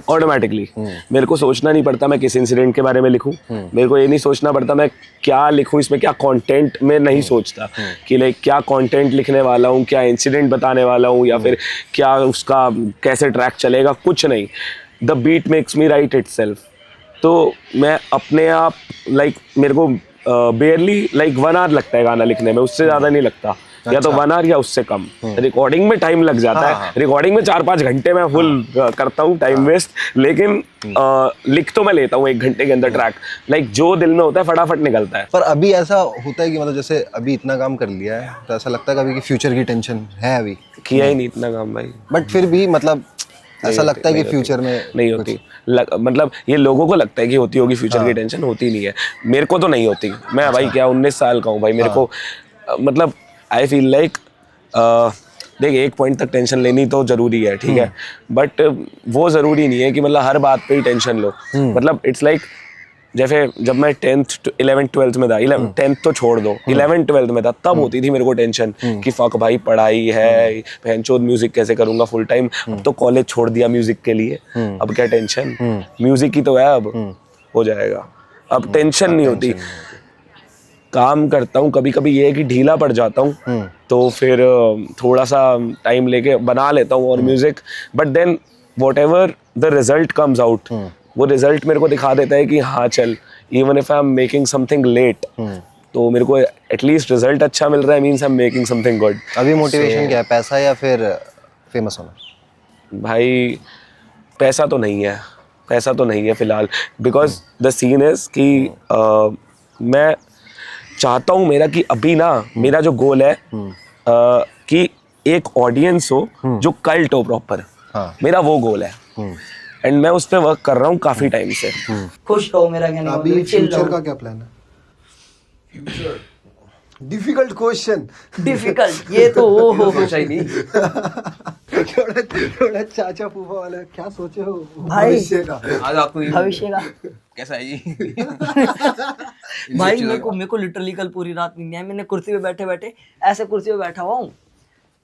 automatically. मेरे को सोचना नहीं पड़ता मैं किस इंसिडेंट के बारे में लिखूं, मेरे को ये नहीं सोचना पड़ता मैं क्या लिखूं, इसमें क्या कंटेंट में नहीं सोचता कि लाइक क्या कंटेंट लिखने वाला हूं, क्या इंसिडेंट बताने वाला हूं, या फिर क्या उसका कैसे ट्रैक चलेगा, कुछ नहीं। The beat makes me write itself. तो मैं अपने आप लाइक मेरे को बेयरली लाइक 1 आवर लगता है गाना लिखने में, उससे ज़्यादा नहीं लगता। या तो 1 आवर या उससे कम। रिकॉर्डिंग में टाइम लग जाता है, रिकॉर्डिंग में 4-5 घंटे मैं फुल करता हूँ टाइम वेस्ट, लेकिन लिख तो मैं लेता हूँ 1 घंटे के अंदर ट्रैक, लाइक जो दिल में होता है फटाफट निकलता है। पर अभी ऐसा होता है कि मतलब जैसे अभी इतना काम कर लिया है तो ऐसा लगता है कभी कि फ्यूचर की टेंशन है अभी? किया ही नहीं इतना काम भाई, बट फिर भी मतलब ऐसा लगता है कि फ्यूचर में नहीं होती। मतलब ये लोगों को लगता है कि होती होगी फ्यूचर की टेंशन, होती नहीं है। मेरे को तो नहीं होती। मैं भाई क्या 19 साल का हूँ भाई, मेरे को मतलब आई फील लाइक देख, एक पॉइंट तक टेंशन लेनी तो जरूरी है, ठीक है, बट वो जरूरी नहीं है कि मतलब हर बात पे ही टेंशन लो। मतलब इट्स लाइक जैसे जब मैं 10th 11th 12th में था, 10th तो छोड़ दो, 11th 12th में था, तब होती थी मेरे को टेंशन कि फक भाई पढ़ाई है, बहनचोद म्यूजिक कैसे करूंगा फुल टाइम। अब तो कॉलेज छोड़ दिया म्यूजिक के लिए, अब क्या टेंशन, म्यूजिक की तो है, अब हो जाएगा, अब टेंशन नहीं होती। काम करता हूँ, कभी कभी ये है कि ढीला पड़ जाता हूँ तो फिर थोड़ा सा टाइम लेके बना लेता हूँ और music, but then whatever the result comes out, वो रिजल्ट मेरे को दिखा देता है कि हाँ चल, even if I am making something late, तो मेरे को एटलीस्ट रिजल्ट अच्छा मिल रहा है, means I am making something good. अभी मोटिवेशन क्या है, पैसा या फिर फेमस होना? भाई पैसा तो नहीं है, पैसा तो नहीं है फिलहाल, बिकॉज द सीन इज कि मैं चाहता हूँ मेरा कि अभी ना मेरा जो गोल है कि एक ऑडियंस हो जो कल्ट हो प्रॉपर, मेरा वो गोल है एंड मैं उस पर वर्क कर रहा हूँ काफी टाइम से। खुश रहो, मेरा कहने का अभी मतलब chill फ्यूचर रहो। का क्या प्लान है? Future difficult question. डिफिकल्ट, ये तो वो हो सोचा ही नहीं। थोड़ा चाचा फूफा वाला क्या सोचे हो भाई? भविष्य का? आज आपको भविष्य का कैसा है ये? भाई मेरे को लिटरली कल पूरी रात नींद नहीं आई। मैंने कुर्सी पे बैठे बैठे ऐसे कुर्सी पे बैठा हुआ हूँ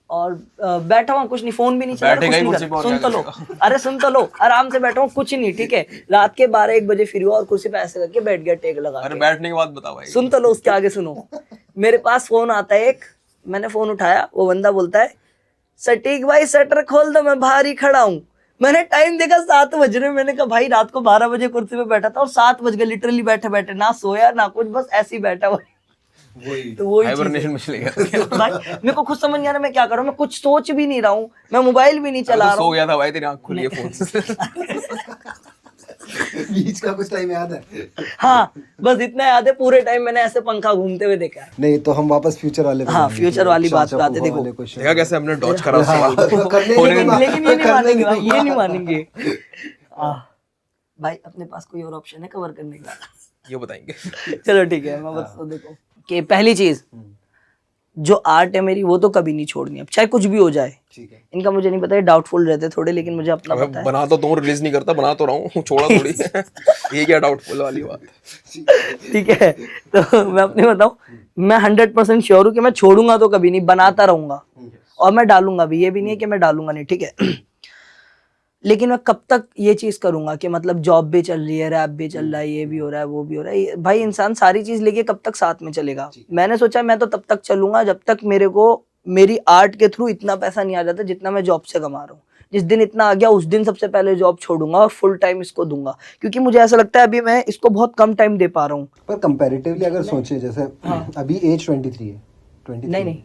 और बैठा हुआ कुछ नहीं, फोन भी नहीं चला रहा, कुछ नहीं कर, सुन तो लो, अरे सुन तो लो, आराम से बैठा हूँ, कुछ नहीं, ठीक है। रात के 12-1 बजे फ्री हुआ और कुर्सी पे ऐसे करके बैठ गया टेक लगा अरे के। बैठने के बाद बताओ भाई। सुन तो लो, उसके आगे सुनो। मेरे पास फोन आता है एक, मैंने फोन उठाया, वो बंदा बोलता है सटीक भाई शटर खोल दो, मैं बाहर ही खड़ा हूँ। मैंने टाइम देखा 7 बज रहे, मैंने कहा भाई रात को 12 बजे कुर्सी पे बैठा था और 7 बज गए, लिटरली बैठे बैठे, ना सोया ना कुछ, बस ऐसे ही बैठा हुआ। तो वही हाइबरनेशन में चले गया। भाई मेरे को खुद समझ नहीं आ रहा मैं क्या करूं, मैं कुछ सोच भी नहीं रहा हूँ, मैं मोबाइल भी नहीं चला रहा सो हूँ। गया था भाई, तेरी आंख खुली है फोन से। बीच का कुछ टाइम याद है? हाँ बस इतना याद है, पूरे टाइम मैंने ऐसे पंखा घूमते हुए देखा है। नहीं तो हम वापस फ्यूचर वाले पे हाँ, जाएंगे। फ्यूचर वाली बात चाचा पे आते, फूफा देखो। वाले question। देखा कैसे हमने डॉज करा उसका? लेकिन ये नहीं मानेंगे भाई, ये नहीं मानेंगे। भाई अपने पास कोई और ऑप्शन है कवर करने का? ये बताएंगे। चलो ठीक है, मैं बस तो देखो कि पहली चीज जो आर्ट है मेरी, वो तो कभी नहीं छोड़नी, अब चाहे कुछ भी हो जाए। ठीक है। इनका मुझे नहीं पता, डाउटफुल रहते थोड़े, लेकिन मुझे अपना पता है। बना तो तुम रिलीज नहीं करता, बना तो रहा हूँ, छोड़ा थोड़ी। ये क्या डाउटफुल वाली बात? ठीक है, तो मैं अपनी बताऊं, मैं 100% श्योर हूँ कि मैं छोड़ूंगा तो कभी नहीं, बनाता रहूंगा और मैं डालूंगा भी, ये भी नहीं है कि मैं डालूंगा नहीं, ठीक है। लेकिन मैं कब तक ये चीज करूंगा कि मतलब जॉब भी चल रही है, रैप भी चल रहा है, ये भी हो रहा है, वो भी हो रहा है, भाई इंसान सारी चीज लेके कब तक साथ में चलेगा? मैंने सोचा मैं तो तब तक चलूंगा जब तक मेरे को मेरी आर्ट के थ्रू इतना पैसा नहीं आ जाता जितना मैं जॉब से कमा रहा हूँ। जिस दिन इतना आ गया उस दिन सबसे पहले जॉब छोड़ूंगा और फुल टाइम इसको दूंगा, क्योंकि मुझे ऐसा लगता है अभी मैं इसको बहुत कम टाइम दे पा रहा हूँ। पर कंपैरेटिवली अगर सोचे, जैसे अभी एज 23 है, 23 नहीं,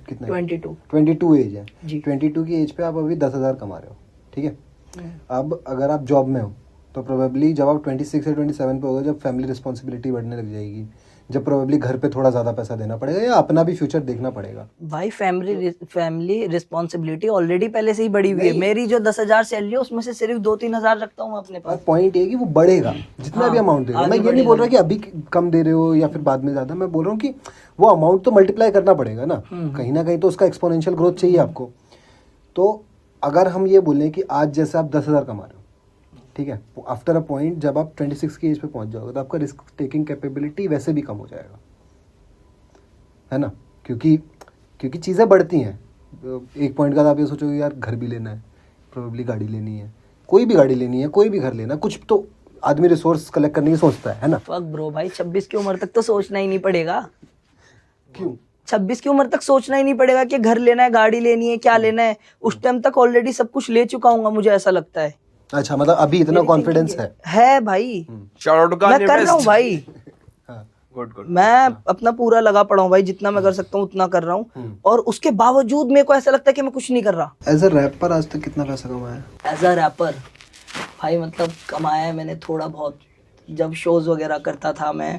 कितना 22 एज है जी। 22 की एज पे आप अभी 10,000 कमा रहे हो, ठीक है। अब अगर आप जॉब में हो तो प्रोबेबली जब आप 26 या 27 पे होगे, जब फैमिली रिस्पॉन्सिबिलिटी बढ़ने लग जाएगी, जब प्रोबेबली घर पे थोड़ा ज़्यादा पैसा देना पड़ेगा या अपना भी फ्यूचर देखना पड़ेगा। भाई फैमिली रिस्पॉन्सिबिलिटी ऑलरेडी पहले से ही बढ़ी हुई है। मेरी जो 10,000 सैलरी है उसमें से सिर्फ 2-3 हज़ार रखता हूँ अपने पास। पॉइंट ये कि वो बढ़ेगा जितना भी अमाउंट दे रहे हो। मैं ये नहीं बोल रहा कि अभी कम दे रहे हो या फिर बाद में ज़्यादा, मैं बोल रहा हूँ कि वो अमाउंट तो मल्टीप्लाई करना पड़ेगा ना कहीं तो उसका एक्सपोनेंशियल ग्रोथ चाहिए आपको। तो अगर हम ये बोलें कि आज जैसे आप 10,000 कमा रहे हो, ठीक है, आफ्टर अ पॉइंट जब आप 26 की एज पे पहुंच जाओगे तो आपका रिस्क टेकिंग कैपेबिलिटी वैसे भी कम हो जाएगा, है ना, क्योंकि चीज़ें बढ़ती हैं। एक पॉइंट का आप ये सोचोगे यार घर भी लेना है, प्रोबेबली गाड़ी लेनी है, कोई भी गाड़ी लेनी है, कोई भी घर लेना, कुछ तो आदमी रिसोर्स कलेक्ट करने की सोचता है ना। फक ब्रो भाई 26 की उम्र तक तो सोचना ही नहीं पड़ेगा। क्यों? 26 की उम्र तक सोचना ही नहीं पड़ेगा कि घर लेना है, गाड़ी लेनी है, क्या लेना है। उस टाइम तक ऑलरेडी सब कुछ ले चुका हूँ, मुझे ऐसा लगता है। अच्छा, मतलब अभी इतना कॉन्फिडेंस है भाई, शाउट आउट टू मैं कान्ये कर रहा हूँ वेस्ट। भाई। गुड मैं अपना पूरा लगा पड़ा हूँ भाई, जितना मैं कर सकता हूँ उतना कर रहा हूँ, और उसके बावजूद मेरे को ऐसा लगता है कि मैं कुछ नहीं कर रहा। एज अ रैपर आज तक कितना पैसा कमाया? एज अ रैपर भाई मतलब कमाया है मैंने थोड़ा बहुत। जब शोज वगैरह करता था मैं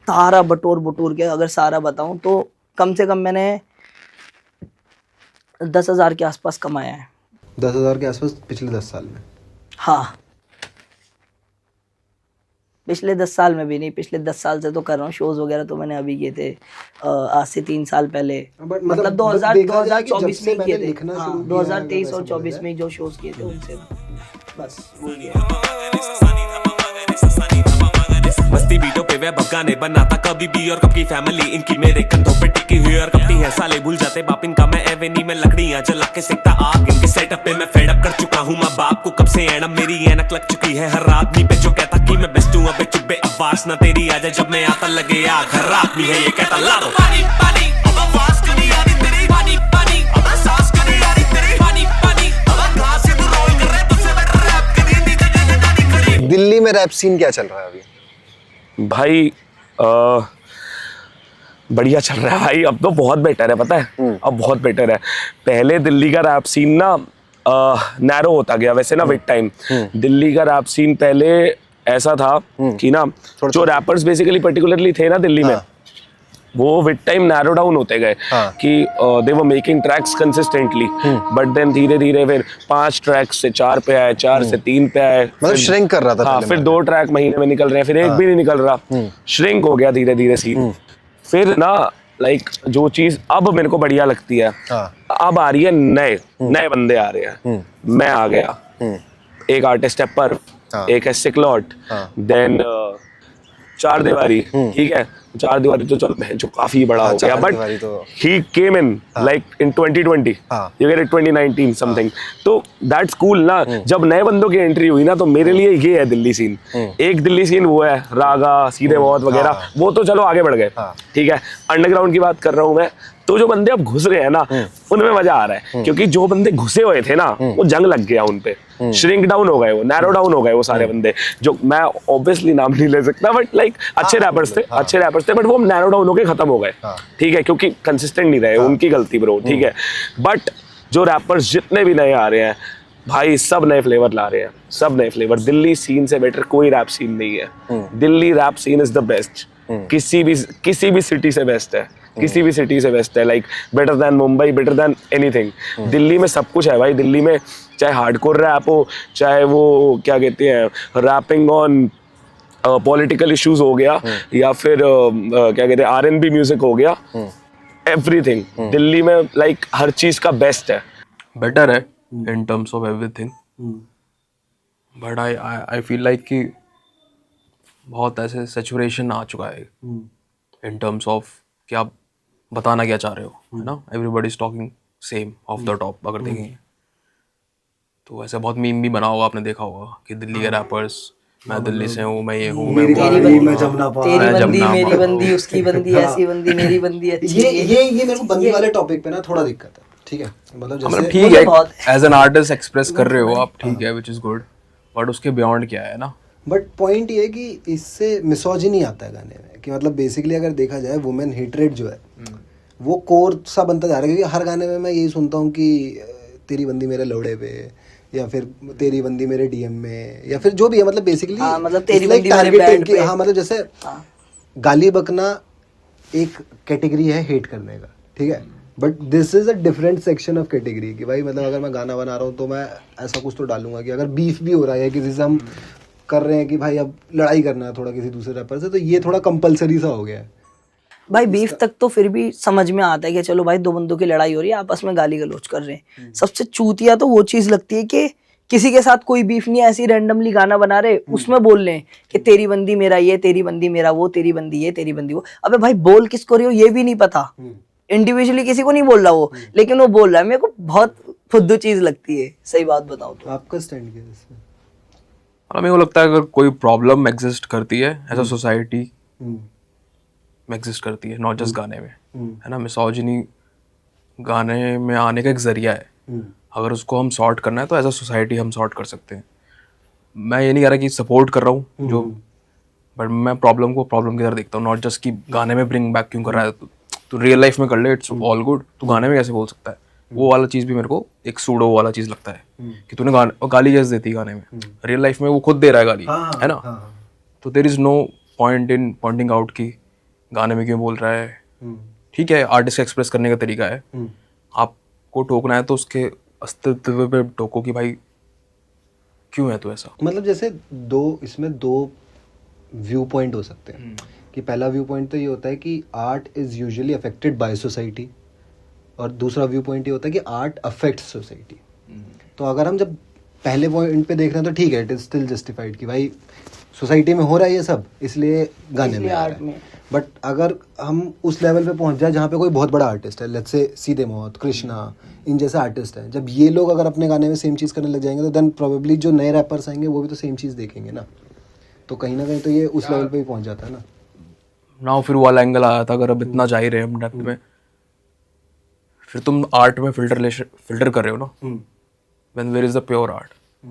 सारा बटोर के अगर सारा बताऊं तो कम से कम मैंने 10,000 के आसपास कमाया है। 10,000 के आसपास पिछले 10 साल में? हाँ, पिछले 10 साल में भी नहीं, पिछले 10 साल से तो कर रहा हूँ। शोज वगैरह तो मैंने अभी किए थे आज से 3 साल पहले, मतलब 2024 में किए थे। हाँ, 2023 और 24 में जो शोज किए थे उनसे बस वो ही है। मस्ती बीटों पे वह गाने बनाता कभी भी, और कब की फैमिली इनकी मेरे कंधों पे टिकी हुई, और कब है साले भूल जाते बाप इनका। मैं एवेन्यू में लकड़ियां जला के सेकता आग, इनके सेटअप पे मैं फेड अप कर चुका हूँ। मैं बाप को कब से एडम, मेरी ऐनक लग चुकी है हर आदमी पे जो कहता कि मैं बेस्ट हूँ। अबे चुप बे, आवाज ना तेरी आ जाए जब मैं आता लगे आग। हर आदमी है ये कहता ला दो पानी पानी, अब आवाज करी आ रही तेरी पानी पानी, अब सांस करी आ रही तेरी पानी पानी, अब घास से तू रोल कर रहे तुझसे मैं रैप करी दी जगह जानी खड़ी। दिल्ली में रैप सीन क्या चल रहा है अभी? भाई बढ़िया चल रहा है भाई, अब तो बहुत बेटर है, पता है अब बहुत बेटर है। पहले दिल्ली का रैप सीन ना नैरो होता गया वैसे ना विद टाइम। दिल्ली का रैप सीन पहले ऐसा था कि ना जो रैपर्स बेसिकली पर्टिकुलरली थे ना दिल्ली में, वो विद टाइम नैरो डाउन होते गए कि they were making tracks consistently, but then धीरे धीरे फिर 5 ट्रैक्स से 4 पे आए, 4 से 3 पे आए, मतलब श्रिंक कर रहा था। हाँ, फिर 2 ट्रैक महीने में निकल रहे हैं, फिर एक भी नहीं निकल रहा, श्रिंक हो गया धीरे धीरे सीन। फिर ना लाइक जो चीज अब मेरे को बढ़िया लगती है, अब आ रही है नए बंदे आ रहे हैं। मैं आ गया, एक आर्टिस्ट है पर्फ, एक है सिकलॉट, देन 4 दीवारी, ठीक है 4 दीवारी तो चल जो काफी बड़ा हो गया, but he came in like in 2020, you get it 2019 something. तो दैट्स कूल ना, जब नए बंदों की एंट्री हुई ना, तो मेरे लिए ये है दिल्ली सीन। एक दिल्ली सीन वो है रागा, सीधे बहुत वगैरह, वो तो चलो आगे बढ़ गए, ठीक है। अंडरग्राउंड की बात कर रहा हूँ मैं, तो जो बंदे अब घुस रहे हैं ना, उनमें मजा आ रहा है, क्योंकि जो बंदे घुसे हुए थे ना, वो जंग लग गया उन पे, श्रिंक डाउन हो गए, वो नैरो डाउन हो गए वो सारे बंदे। जो मैं ऑब्वियसली नाम नहीं ले सकता, बट लाइक अच्छे रैपर्स थे, बट वो नैरो डाउन होके खत्म हो गए, ठीक है, क्योंकि कंसिस्टेंट नहीं रहे, उनकी गलती ब्रो, ठीक है। बट जो रैपर्स जितने भी नए आ रहे हैं भाई, सब नए फ्लेवर ला रहे हैं, सब नए फ्लेवर। दिल्ली सीन से बेटर कोई रैप सीन नहीं है। Delhi rap scene is the best, किसी भी सिटी से बेस्ट है, किसी भी सिटी से बेस्ट है, like better than Mumbai, better than anything. Delhi में सब कुछ है भाई। दिल्ली में चाहे हार्डकोर रैप हो, चाहे वो क्या कहते हैं रैपिंग ऑन पॉलिटिकल इश्यूज हो गया, या फिर क्या कहते हैं R&B म्यूजिक हो गया, एवरीथिंग दिल्ली में लाइक हर चीज का बेस्ट है, बेटर है in terms of everything. But I feel like कि बहुत ऐसे सैचुरेशन आ चुका है इन टर्म्स ऑफ कि आप बताना क्या चाह रहे हो, है ना। Everybody is talking same of the top. अगर देखेंगे तो ऐसे बहुत मीम भी बना होगा, आपने देखा होगा कि दिल्ली के रैपर्स, मैं दिल्ली से हूँ, मैं ये हूँ, मैं तेरी बंदी मेरी बंदी, उसकी बंदी ऐसी बंदी, मेरी बंदी अच्छी। ये मेरे को बंदी वाले टॉपिक पे ना थोड़ा दिक्कत है, ठीक है। मतलब जैसे ठीक है एज एन आर्टिस्ट एक्सप्रेस कर रहे हो आप, ठीक है, विच इज गुड, बट उसके बियॉन्ड क्या है ना। बट पॉइंट ये है कि इससे मिसोजिनी आता है गाने में, कि मतलब बेसिकली अगर देखा जाए वुमेन हेटरेट जो है वो कोर सा बनता जा रहा है। क्योंकि हर गाने में मैं यही सुनता हूँ कि तेरी बंदी मेरे लौड़े पे, या फिर तेरी बंदी मेरे DM में, या फिर जो भी है, मतलब बेसिकली मतलब तेरी बंदी मेरे बेड पे। हाँ, मतलब जैसे गाली बकना एक कैटेगरी है हेट करने का, ठीक है, but this is a different section of category कि भाई मतलब अगर मैं गाना बना रहा हूँ तो मैं ऐसा कुछ तो डालूंगा कि अगर बीफ भी हो रहा है किसी से, हम कर रहे हैं कि भाई अब लड़ाई करना है थोड़ा किसी दूसरे रैपर से, तो ये थोड़ा कंपलसरी सा हो गया है। भाई बीफ तक तो फिर भी समझ में आता है कि चलो भाई 2 बंदों की लड़ाई हो रही है, आपस में गाली गलौज कर रहे हैं। सबसे चूतिया तो वो चीज लगती है कि किसी के साथ कोई बीफ नहीं है, ऐसी रैंडमली गाना बना रहे, उसमें बोल रहे हैं कि तेरी बंदी मेरा ये, तेरी बंदी मेरा वो, तेरी बंदी ये, तेरी बंदी वो। अबे भाई बोल किसको रही हो ये भी नहीं पता, इंडिविजुअली किसी को नहीं बोल रहा वो, लेकिन वो बोल रहा है। मेरे को बहुत फुद्दू चीज लगती है, सही बात बताऊं तो। आपका स्टैंड क्या है इसमें? मेरे को लगता है अगर कोई प्रॉब्लम एग्जिस्ट करती है एज अ सोसाइटी में एग्जिस्ट करती है, नॉट जस्ट गाने में, है ना। मिसोजिनी गाने में आने का एक जरिया है, अगर उसको हम सॉर्ट करना है तो एज अ सोसाइटी हम सॉर्ट कर सकते हैं। मैं ये नहीं कह रहा कि सपोर्ट कर रहा हूँ जो बट मैं प्रॉब्लम को प्रॉब्लम की तरह देखता हूँ, नॉट जस्ट कि गाने में ब्रिंग बैक क्यों कर रहा है, तो रियल लाइफ में कर ले, इट्स ऑल गुड, तो गाने में कैसे बोल सकता है? वो वाला चीज़ भी मेरे को एक सूडो वाला चीज़ लगता है कि तूने गाली कैसे देती गाने में, रियल लाइफ में वो खुद दे रहा है गाली, है ना? तो there is no point in pointing out कि गाने में क्यों बोल रहा है। ठीक है, आर्टिस्ट एक्सप्रेस करने का तरीका है, आपको टोकना है तो उसके अस्तित्व पे टोको कि भाई क्यों है तो ऐसा। मतलब जैसे इसमें दो व्यू पॉइंट हो सकते हैं कि पहला व्यू पॉइंट तो ये होता है कि art is usually affected by society, और दूसरा व्यू पॉइंट ये होता है कि आर्ट अफेक्ट्स सोसाइटी। तो अगर हम जब पहले पॉइंट पे देख रहे हैं तो ठीक है, इट इज़ स्टिल जस्टिफाइड कि भाई सोसाइटी में हो रहा है ये सब, इसलिए गाने में आर्ट में। बट अगर हम उस लेवल पे पहुंच जाए जहाँ पे कोई बहुत बड़ा आर्टिस्ट है, लेट्स से सीधे मौत, कृष्णा, इन जैसे आर्टिस्ट हैं, जब ये लोग अगर अपने गाने में सेम चीज़ करने लग जाएंगे तो देन प्रोबेबली जो नए रैपर्स आएंगे वो भी तो सेम चीज़ देखेंगे ना, तो कहीं ना कहीं तो ये उस लेवल पे ही पहुंच जाता है ना। फिर वाला एंगल आया था, अगर अब इतना जा ही रहे हम डेप्थ में, फिर तुम आर्ट में फिल्टर कर रहे हो ना, when where is the pure art.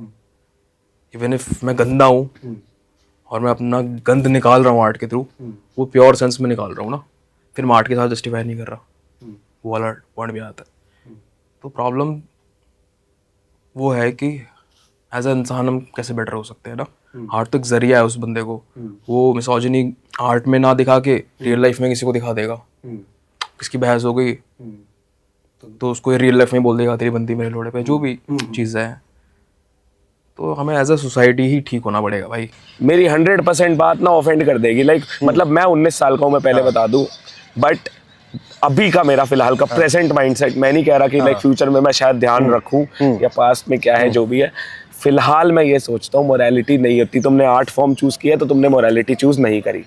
Even if मैं गंदा हूँ और मैं अपना गंद निकाल रहा हूँ आर्ट के थ्रू, वो प्योर सेंस में निकाल रहा हूँ ना, फिर मैं आर्ट के साथ जस्टिफाई नहीं कर रहा, वो वाला पॉइंट भी आता है। तो प्रॉब्लम वो है कि एज अ इंसान हम कैसे बेटर हो सकते हैं ना। आर्ट तो एक जरिया है उस बंदे को, वो मिसोजिनी आर्ट में ना दिखा के रियल लाइफ में किसी को दिखा देगा, किसकी बहस हो गई तो उसको रियल लाइफ में बोल देगा तेरी बंदी मेरे लोड़े पे, जो भी चीज़ है। तो हमें एज अ सोसाइटी ही ठीक होना पड़ेगा भाई। मेरी 100% बात ना ऑफेंड कर देगी, लाइक मतलब मैं 19 साल का हूँ, मैं पहले बता दूं, बट अभी का मेरा फिलहाल का प्रेजेंट माइंडसेट, मैं नहीं कह रहा कि लाइक फ्यूचर में मैं शायद ध्यान रखूं या पास्ट में क्या है जो भी है, फिलहाल मैं ये सोचता हूँ मोरालिटी नहीं होती। तुमने आर्ट फॉर्म चूज किया तो तुमने मोरालिटी चूज नहीं करी।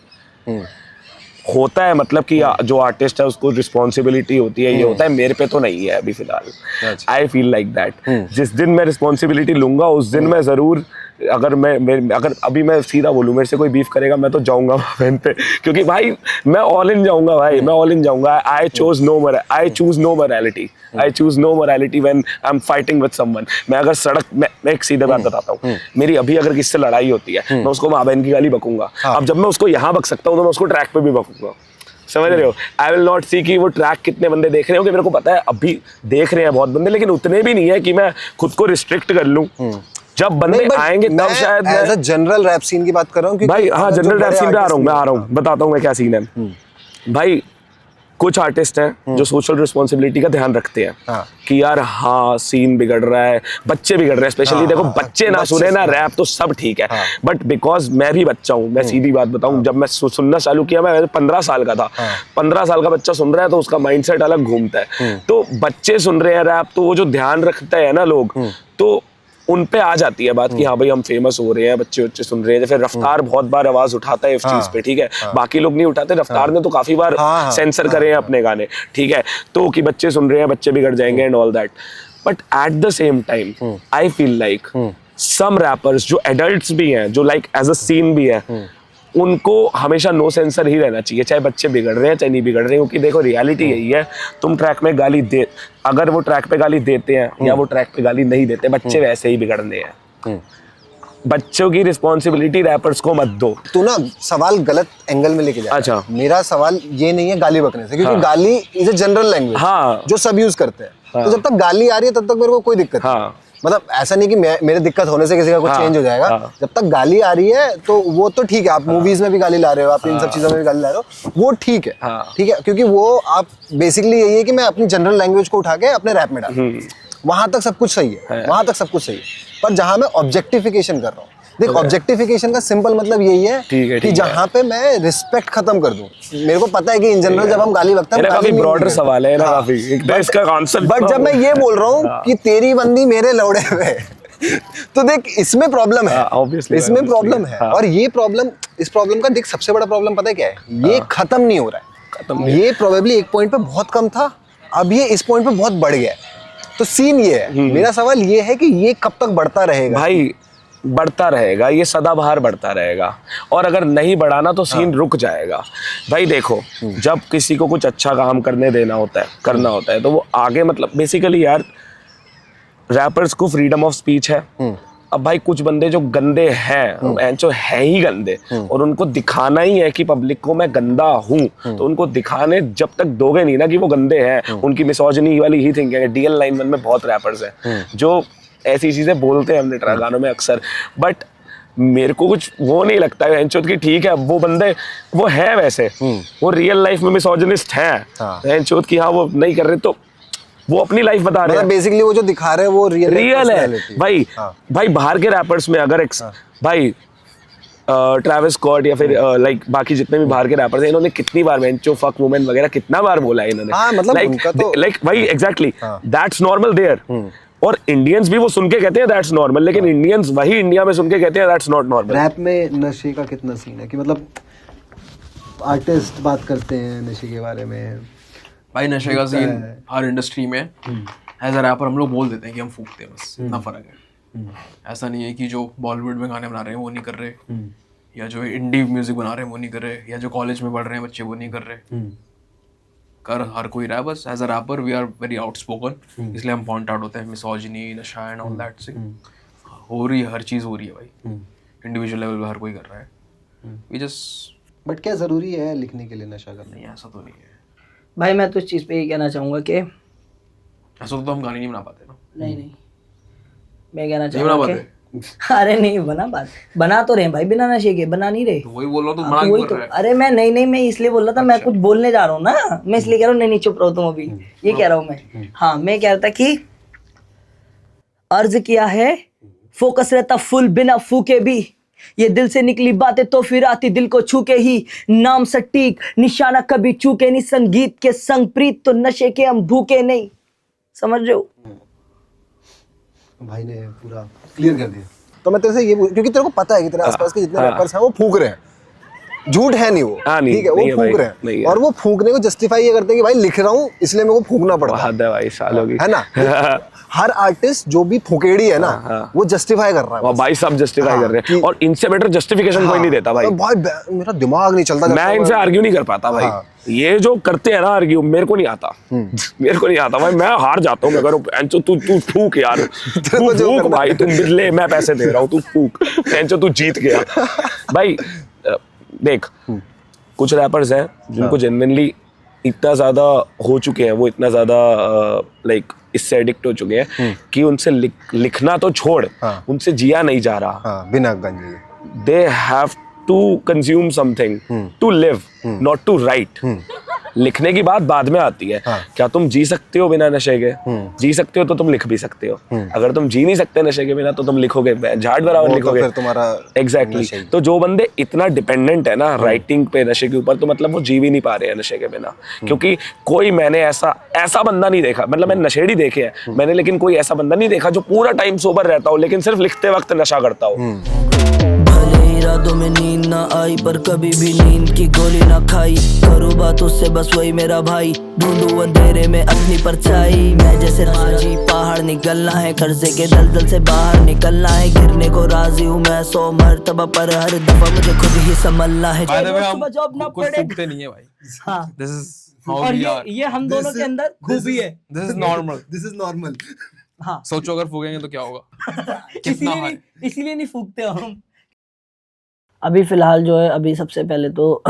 होता है मतलब कि जो आर्टिस्ट है उसको रिस्पॉन्सिबिलिटी होती है, ये होता है, मेरे पे तो नहीं है अभी फिलहाल। आई फील लाइक दैट जिस दिन मैं रिस्पॉन्सिबिलिटी लूंगा उस दिन मैं ज़रूर, अगर अभी मैं सीधा बोलूँ मेरे से कोई बीफ करेगा मैं तो जाऊंगा वहाँ पे, क्योंकि भाई मैं ऑल इन जाऊंगा भाई, मैं ऑल इन जाऊंगा। I choose no morality, I choose no morality when I am fighting with someone. मैं अगर सड़क मैं एक सीधे बात बताता हूँ, मेरी अभी अगर किससे लड़ाई होती है मैं उसको माँ बहन की गाली बकूंगा। अब जब मैं उसको यहाँ बक सकता हूँ तो मैं उसको ट्रैक पे भी बकूंगा, समझ रहे हो? आई विल नॉट सी कि वो ट्रैक कितने बंदे देख रहे हो, कि मेरे को पता है अभी देख रहे हैं बहुत बंदे, लेकिन उतने भी नहीं है कि मैं खुद को रिस्ट्रिक्ट कर लूं। जब बंदे आएंगे तब शायद मैं जनरल रैप सीन की बात कर रहा हूँ भाई। हाँ, जनरल रैप सीन पे आ रहा हूँ, बताता हूँ मैं क्या सीन है भाई। कुछ आर्टिस्ट हैं जो सोशल रिस्पॉन्सिबिलिटी का ध्यान रखते हैं कि यार हाँ सीन बिगड़ रहा है, बच्चे बिगड़ रहे हैं, स्पेशली देखो बच्चे ना सुने ना रैप तो सब ठीक है, बट बिकॉज मैं भी बच्चा हूँ, मैं सीधी बात बताऊँ, जब मैं सुनना चालू किया मैं 15 साल का था, 15 साल का बच्चा सुन रहा है तो उसका माइंडसेट अलग घूमता है। तो बच्चे सुन रहे हैं रैप, तो वो जो ध्यान रखता है ना लोग, तो उन पे आ जाती है बात कि हाँ भाई हम फेमस हो रहे हैं, बच्चे सुन रहे हैं। फिर रफ्तार बहुत बार आवाज उठाता है इस चीज पे, ठीक है, बाकी लोग नहीं उठाते, रफ्तार ने तो काफी बार सेंसर करे हैं अपने गाने, ठीक है, तो कि बच्चे सुन रहे हैं, बच्चे बिगड़ जाएंगे and all that. But at the same time I feel like some rappers जो एडल्ट्स भी हैं, जो लाइक एज अ सीन भी है, उनको हमेशा नो सेंसर ही रहना चाहिए, चाहे बच्चे बिगड़ रहे हैं चाहे नहीं बिगड़ रहे हैं, क्योंकि देखो रियलिटी यही है, तुम ट्रैक में गाली दे, अगर वो ट्रैक पे गाली देते हैं या वो ट्रैक पे गाली नहीं देते, बच्चे वैसे ही बिगड़ने हैं। बच्चों की रिस्पॉन्सिबिलिटी रैपर्स को मत दो। तू ना सवाल गलत एंगल में लेके जा। अच्छा, मेरा सवाल ये नहीं है गाली बकने से, क्योंकि गाली इज ए जनरल लैंग्वेज जो सब यूज करते हैं, तो जब तक गाली आ रही है तब तक मेरे को कोई दिक्कत नहीं। मतलब ऐसा नहीं कि मेरे दिक्कत होने से किसी का कुछ चेंज हो जाएगा। जब तक गाली आ रही है तो वो तो ठीक है, आप मूवीज में भी गाली ला रहे हो, आप इन सब चीजों में भी गाली ला रहे हो, वो ठीक है, ठीक है, क्योंकि वो आप बेसिकली यही है कि मैं अपनी जनरल लैंग्वेज को उठा के अपने रैप में डाल, वहां तक सब कुछ सही है, वहां तक सब कुछ सही है। पर जहां मैं ऑब्जेक्टिफिकेशन कर रहा हूँ, देख ऑब्जेक्टिफिकेशन का सिंपल मतलब यही है कि जहाँ पे मैं रिस्पेक्ट खत्म कर दूं। मेरे को पता है कि इन जनरल जब हम गाली बकते हैं, काफी ब्रॉडर सवाल है ना, काफी इसका कॉन्सेप्ट। बट जब मैं ये बोल रहा हूँ कि तेरी बंदी मेरे लौड़े पे, तो देख इसमें प्रॉब्लम है, इसमें प्रॉब्लम है। और ये प्रॉब्लम, इस प्रॉब्लम का देख सबसे बड़ा प्रॉब्लम पता है क्या है? ये खत्म नहीं हो रहा है। ये प्रोबेबली एक पॉइंट पे बहुत कम था, अब ये इस पॉइंट पे बहुत बढ़ गया है। तो सीन ये है, मेरा सवाल ये है कि ये कब तक बढ़ता रहेगा? भाई बढ़ता रहेगा, ये सदाबहार बढ़ता रहेगा, और अगर नहीं बढ़ाना तो सीन रुक जाएगा। भाई देखो, जब किसी को कुछ अच्छा काम करने देना होता है, करना होता है, तो वो आगे मतलब बेसिकली यार रैपर्स को फ्रीडम ऑफ स्पीच है, अब भाई कुछ बंदे जो गंदे हैं जो है ही गंदे और उनको दिखाना ही है कि पब्लिक को मैं गंदा हूँ, तो उनको दिखाने जब तक दोगे नहीं ना कि वो गंदे हैं, उनकी मिसोजिनी वाली ही थिंकिंग है। DL 91 में बहुत रैपर्स हैं जो ऐसी चीजें बोलते हैं अपने गानों में अक्सर, बट मेरे को कुछ वो नहीं लगता है कि ठीक है वो बंदे वो है वैसे, वो रियल लाइफ में मिसोजिनिस्ट हैं कि हाँ वो नहीं कर रहे, तो वो अपनी लाइफ बता रहे हैं। बेसिकली वो जो दिखा रहे हैं वो रियल है भाई। भाई बाहर के रैपर्स में अगर भाई ट्रैविस स्कॉट या फिर लाइक बाकी जितने भी बाहर के रैपर्स हैं, इन्होंने कितनी बार वेंचो फक वुमेन वगैरह कितना बार बोला है इन्होंने, मतलब लाइक भाई एग्जैक्टली दैट्स नॉर्मल देयर, और इंडियंस भी वो सुन के कहते हैं दैट्स नॉर्मल, लेकिन इंडियंस वही इंडिया में सुन के कहते हैं दैट्स नॉट नॉर्मल। रैप में नशे का कितना सीन है कि मतलब आर्टिस्ट बात करते हैं नशे के बारे में? भाई नशे का सीन हर इंडस्ट्री में एज अ रैपर हम लोग बोल देते हैं कि हम फूकते हैं, बस इतना फर्क है। ऐसा नहीं है कि जो बॉलीवुड में गाने बना रहे हैं वो नहीं कर रहे, या जो इंडी म्यूजिक बना रहे हैं वो नहीं कर रहे, या जो कॉलेज में पढ़ रहे हैं बच्चे वो नहीं कर रहे, कर हर कोई रहा है। बस as a rapper we are very outspoken, इसलिए हम पॉइंट आउट होते हैं मिसोजिनी, नशा एंड ऑल दैट से हो रही है, हर चीज़ हो रही है भाई, इंडिविजुअल लेवल पे हर कोई कर रहा है। वी जस्ट बट क्या ज़रूरी है लिखने के लिए नशा करना? नहीं, ऐसा तो नहीं है भाई। मैं तो इस चीज़ पे ये कहना चाहूँगा कि ऐसा तो हम गाने नहीं बना पाते ना। नहीं मैं कहना चाहूँगा कि अरे नहीं बना तो रहे भाई, बिना नशे के बना नहीं रहे। तो वही बोल रहा हूँ, तो मना क्यों कर रहा है? अरे मैं नहीं मैं इसलिए बोल रहा था, मैं कुछ बोलने जा रहा हूँ ना, मैं इसलिए कह रहा हूँ नहीं चुप रहो तुम अभी, ये कह रहा हूँ मैं। हाँ मैं कह रहा था कि अर्ज किया है फोकस रहता फुल बिना फूके भी, ये दिल से निकली बातें तो फिर आती दिल को छू के ही, नाम सटीक निशाना कभी चूके नहीं, संगीत के संग प्रीत तो नशे के हम भूखे नहीं। समझ रहे हो? भाई ने पूरा क्लियर कर दिया। तो मैं तेरे से ये क्योंकि तेरे को पता है कि तेरे आसपास के जितने रैपर्स हैं वो फूक रहे हैं, झूठ है नहीं वो, ठीक है, वो फूक रहे हैं और वो फूकने को जस्टिफाई ये करते हैं कि भाई लिख रहा हूँ इसलिए मेरे को फूकना पड़ता है भाई, सालों की है ना। हर आर्टिस्ट जो भी फुकेड़ी है ना वो जस्टिफाई कर रहा है भाई, सब जस्टिफाई कर रहे हैं और इनसे बेटर जस्टिफिकेशन कोई नहीं देता भाई। मेरा दिमाग नहीं चलता, मैं इनसे आर्ग्यू नहीं कर पाता भाई। ये जो करते हैं ना आर्ग्यू, मेरे को नहीं आता, मेरे को नहीं आता भाई, मैं हार जाता हूँ। मैं करूँ तू फूक यार, तू फूक भाई, तुम ले मैं पैसे दे रहा हूँ, तू फूक, तू जीत गया भाई। देख कुछ रैपर्स हैं जिनको जेन्युइनली इतना ज्यादा हो चुके हैं, वो इतना ज्यादा लाइक इससे एडिक्ट हो चुके हैं कि उनसे लिखना तो छोड़, उनसे जिया नहीं जा रहा बिना गंजे। They have to consume something to live, not to write. लिखने की बात बाद में आती है। क्या तुम जी सकते हो बिना नशे के? जी सकते हो तो तुम लिख भी सकते हो। अगर तुम जी नहीं सकते नशे के बिना तो तुम लिखोगे झाड़ बराबर लिखोगे, फिर तुम्हारा एग्जैक्टली। तो जो बंदे इतना डिपेंडेंट है ना राइटिंग पे नशे के ऊपर, तो मतलब वो जी भी नहीं पा रहे हैं नशे के बिना। क्योंकि कोई मैंने ऐसा बंदा नहीं देखा, मतलब मैंने नशेड़ी देखे हैं मैंने, लेकिन कोई ऐसा बंदा नहीं देखा जो पूरा टाइम सोबर रहता हो लेकिन सिर्फ लिखते वक्त नशा करता हो। इरादों में नींद ना आई पर कभी भी नींद की गोली ना खाई, करूँ बात उससे बस वही मेरा भाई, ढूंढूं अंधेरे में अपनी परछाई। मैं जैसे माझी पहाड़ निकलना है, कर्जे के दलदल से बाहर निकलना है, गिरने को राजी हूँ मैं 100 मरतबा पर हर दफा मुझे खुद ही संभलना है। जॉब ना पड़े नहीं है भाई। हाँ दिस इज और ये हम दोनों के अंदर खूबी है। This is normal. हाँ सोचो अगर फूकेंगे तो क्या होगा। इसीलिए नहीं फूकते हम। अभी फिलहाल जो है, अभी सबसे पहले तो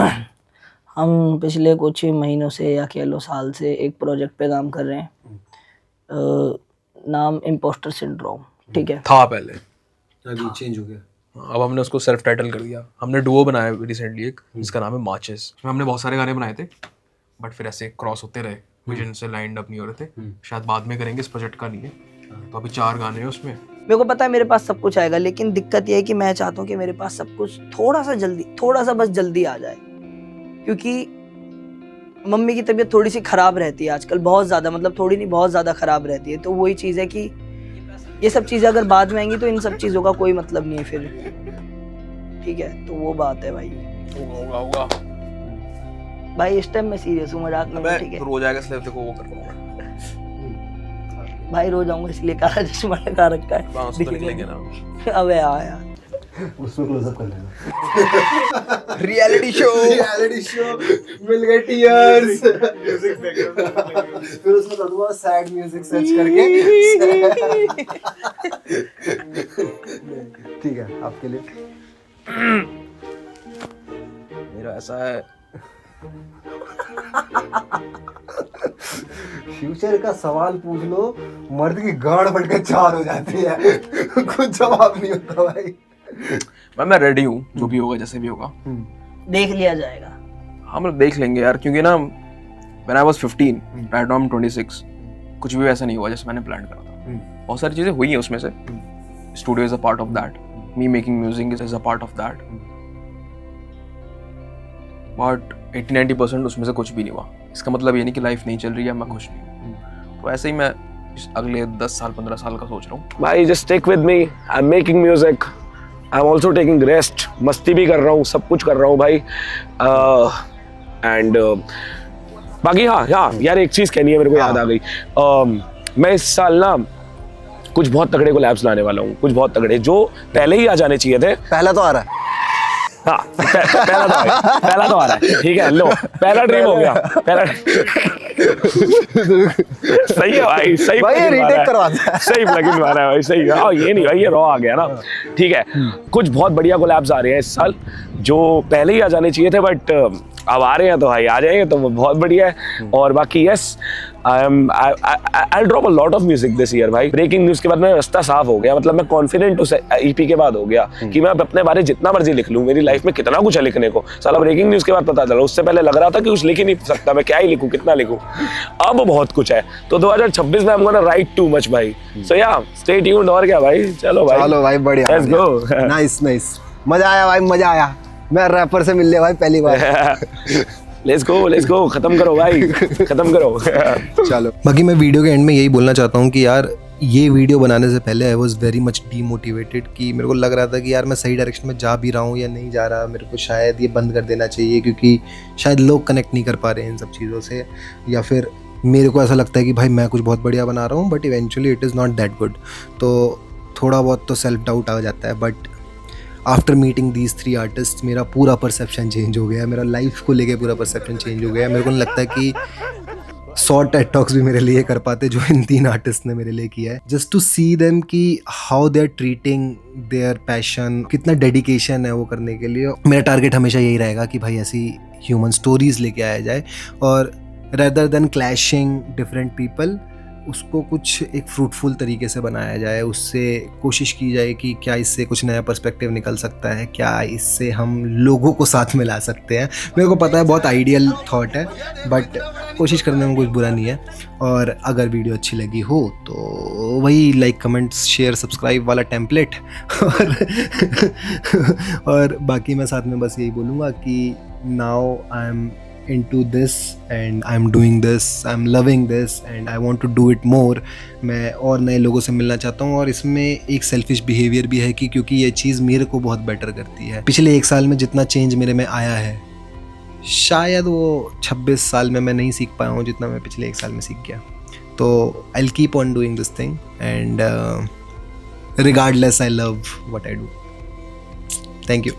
हम पिछले कुछ महीनों से या कह लो साल से एक प्रोजेक्ट पे काम कर रहे हैं, नाम इम्पोस्टर सिंड्रोम। ठीक है, था पहले, अभी चेंज हो गया। अब हमने उसको सेल्फ टाइटल कर दिया। हमने डुओ बनाया रिसेंटली एक, जिसका नाम है मार्चेस। उसमें हमने बहुत सारे गाने बनाए थे, बट फिर ऐसे क्रॉस होते रहे, विजन से लाइंड अप नहीं हो रहे थे। शायद बाद में करेंगे, इस प्रोजेक्ट का नहीं है। तो अभी 4 गाने हैं उसमें। मेरे को पता है मेरे पास सब कुछ आएगा, लेकिन दिक्कत ये है कि मैं चाहता हूँ कि मेरे पास सब कुछ थोड़ा सा बस जल्दी आ जाए, क्योंकि मम्मी की तबीयत थोड़ी सी खराब रहती है आजकल, बहुत ज़्यादा, मतलब थोड़ी नहीं बहुत ज़्यादा खराब रहती है। तो वही चीज़ है कि ये सब चीज़ें अगर बाद में आएंगी तो इन सब चीज़ों का कोई मतलब नहीं है फिर। ठीक है, तो वो बात है भाई। होगा भाई इस टाइम मैं सीरियस हूँ, मजाक नहीं। ठीक है, रोज आएगा इसलिए देखो वो कर लूंगा भाई, रोज आऊंगा इसलिए काला चश्मा लगा रखा है। निकलेंगे ना। अबे यार उसमें क्लोजअप कर लेना। रियलिटी शो मिल गए टीयर्स। फिर उसमें करूंगा सैड म्यूजिक सर्च करके। ठीक है, आपके लिए मेरा ऐसा है, फ्यूचर का सवाल पूछ लो, मर्द की गाड़ फट के चार हो जाती है। कुछ जवाब नहीं होता भाई। मैं रेडी हूँ, जो भी होगा जैसे भी होगा देख लिया जाएगा। हम लोग देख लेंगे यार, क्योंकि ना when I was 15, right now I'm 26, कुछ भी वैसा नहीं हुआ जैसे मैंने प्लान करा था। बहुत सारी चीजें हुई हैं उसमें से, studio is a part of that, me making music is a part of that, but 80-90% उसमें से कुछ भी नहीं हुआ। इसका मतलब ये नहीं कि लाइफ नहीं चल रही है, मैं खुश नहीं हूँ। तो ऐसे ही मैं अगले 10 साल 15 साल का सोच रहा हूँ। भाई just stick with me, I am making music, I am also taking rest, मस्ती भी कर रहा हूँ, सब कुछ कर रहा हूँ भाई। एंड बाकी हाँ यार एक चीज़ कहनी है, मेरे को याद आ गई। मैं इस साल ना कुछ बहुत तगड़े कोलैब्स लाने वाला हूँ, कुछ बहुत तगड़े जो पहले ही आ जाने चाहिए थे। पहला तो आ रहा है। हाँ पहला तो आ रहा है, ठीक है, लो पहला ड्रीम हो गया, पहला सही है भाई, सही भाई ये रीटेक करवाता है, सही प्लगइन मारा है भाई, सही है। ये नहीं भाई, ये रॉ आ गया ना, ठीक है। कुछ बहुत बढ़िया कोलैब्स आ रहे हैं इस साल जो पहले ही आ जाने चाहिए थे, बट अब आ रहे हैं तो भाई आ जाएंगे तो वो बहुत बढ़िया है। और बाकी yes, I'll drop a lot of music this year भाई। ब्रेकिंग न्यूज़ के बाद मेरा रास्ता साफ हो गया, मतलब मैं कॉन्फिडेंट उस EP के बाद हो गया कि मैं अपने बारे जितना मर्जी लिख लूँ, मेरी लाइफ में कितना कुछ है लिखने को। साला ब्रेकिंग न्यूज़ के बाद पता चला, उससे पहले लग रहा था कि कुछ लिख ही नहीं सकता, मैं क्या ही लिखूँ, कितना लिखूँ। अब बहुत कुछ है, तो 2026 में I'm gonna write too much भाई। So yeah, stay tuned। और क्या भाई, चलो भाई बढ़िया, let's go। नाइस, मजा आया भाई, मजा आया। मैं रैपर से मिल लिया भाई पहली बार। लेट्स गो, खत्म करो भाई, खत्म करो। चलो, बाकी मैं वीडियो के एंड में यही बोलना चाहता हूँ कि यार ये वीडियो बनाने से पहले I was very much demotivated, कि मेरे को लग रहा था कि यार मैं सही डायरेक्शन में जा भी रहा हूँ या नहीं जा रहा, मेरे को शायद ये बंद कर देना चाहिए क्योंकि शायद लोग कनेक्ट नहीं कर पा रहे हैं इन सब चीज़ों से, या फिर मेरे को ऐसा लगता है कि भाई मैं कुछ बहुत बढ़िया बना रहा हूँ but eventually it is not that good. तो थोड़ा बहुत तो सेल्फ डाउट आ जाता है, but after meeting these 3 artist मेरा पूरा परसेप्शन चेंज हो गया है, मेरा लाइफ को लेके पूरा परसेप्शन चेंज हो गया है। मेरे को नहीं लगता कि 100 टेड टॉक्स भी मेरे लिए कर पाते जो इन 3 आर्टिस्ट ने मेरे लिए किया है। जस्ट टू सी देम कि how they are treating their passion, कितना डेडिकेशन है वो करने के लिए। मेरा टारगेट हमेशा यही रहेगा कि भाई ऐसी ह्यूमन स्टोरीज लेके आया जाए, और rather than clashing different people उसको कुछ एक फ्रूटफुल तरीके से बनाया जाए, उससे कोशिश की जाए कि क्या इससे कुछ नया पर्सपेक्टिव निकल सकता है, क्या इससे हम लोगों को साथ में ला सकते हैं। मेरे को पता है बहुत आइडियल थॉट है, बट कोशिश करने में कुछ बुरा नहीं है। और अगर वीडियो अच्छी लगी हो तो वही लाइक, कमेंट्स, शेयर, सब्सक्राइब वाला टेम्पलेट और बाकी मैं साथ में बस यही बोलूँगा कि now I am into this and I'm doing this, I'm loving this and I want to do it more। मैं और नए लोगों से मिलना चाहता हूँ, और इसमें एक सेल्फिश बिहेवियर भी है कि क्योंकि ये चीज़ मेरे को बहुत बेटर करती है। पिछले 1 साल में जितना चेंज मेरे में आया है, शायद वो 26 साल में मैं नहीं सीख पाया हूँ जितना मैं पिछले 1 साल में सीख गया। तो I'll keep on doing this thing and regardless I love what I do। Thank you।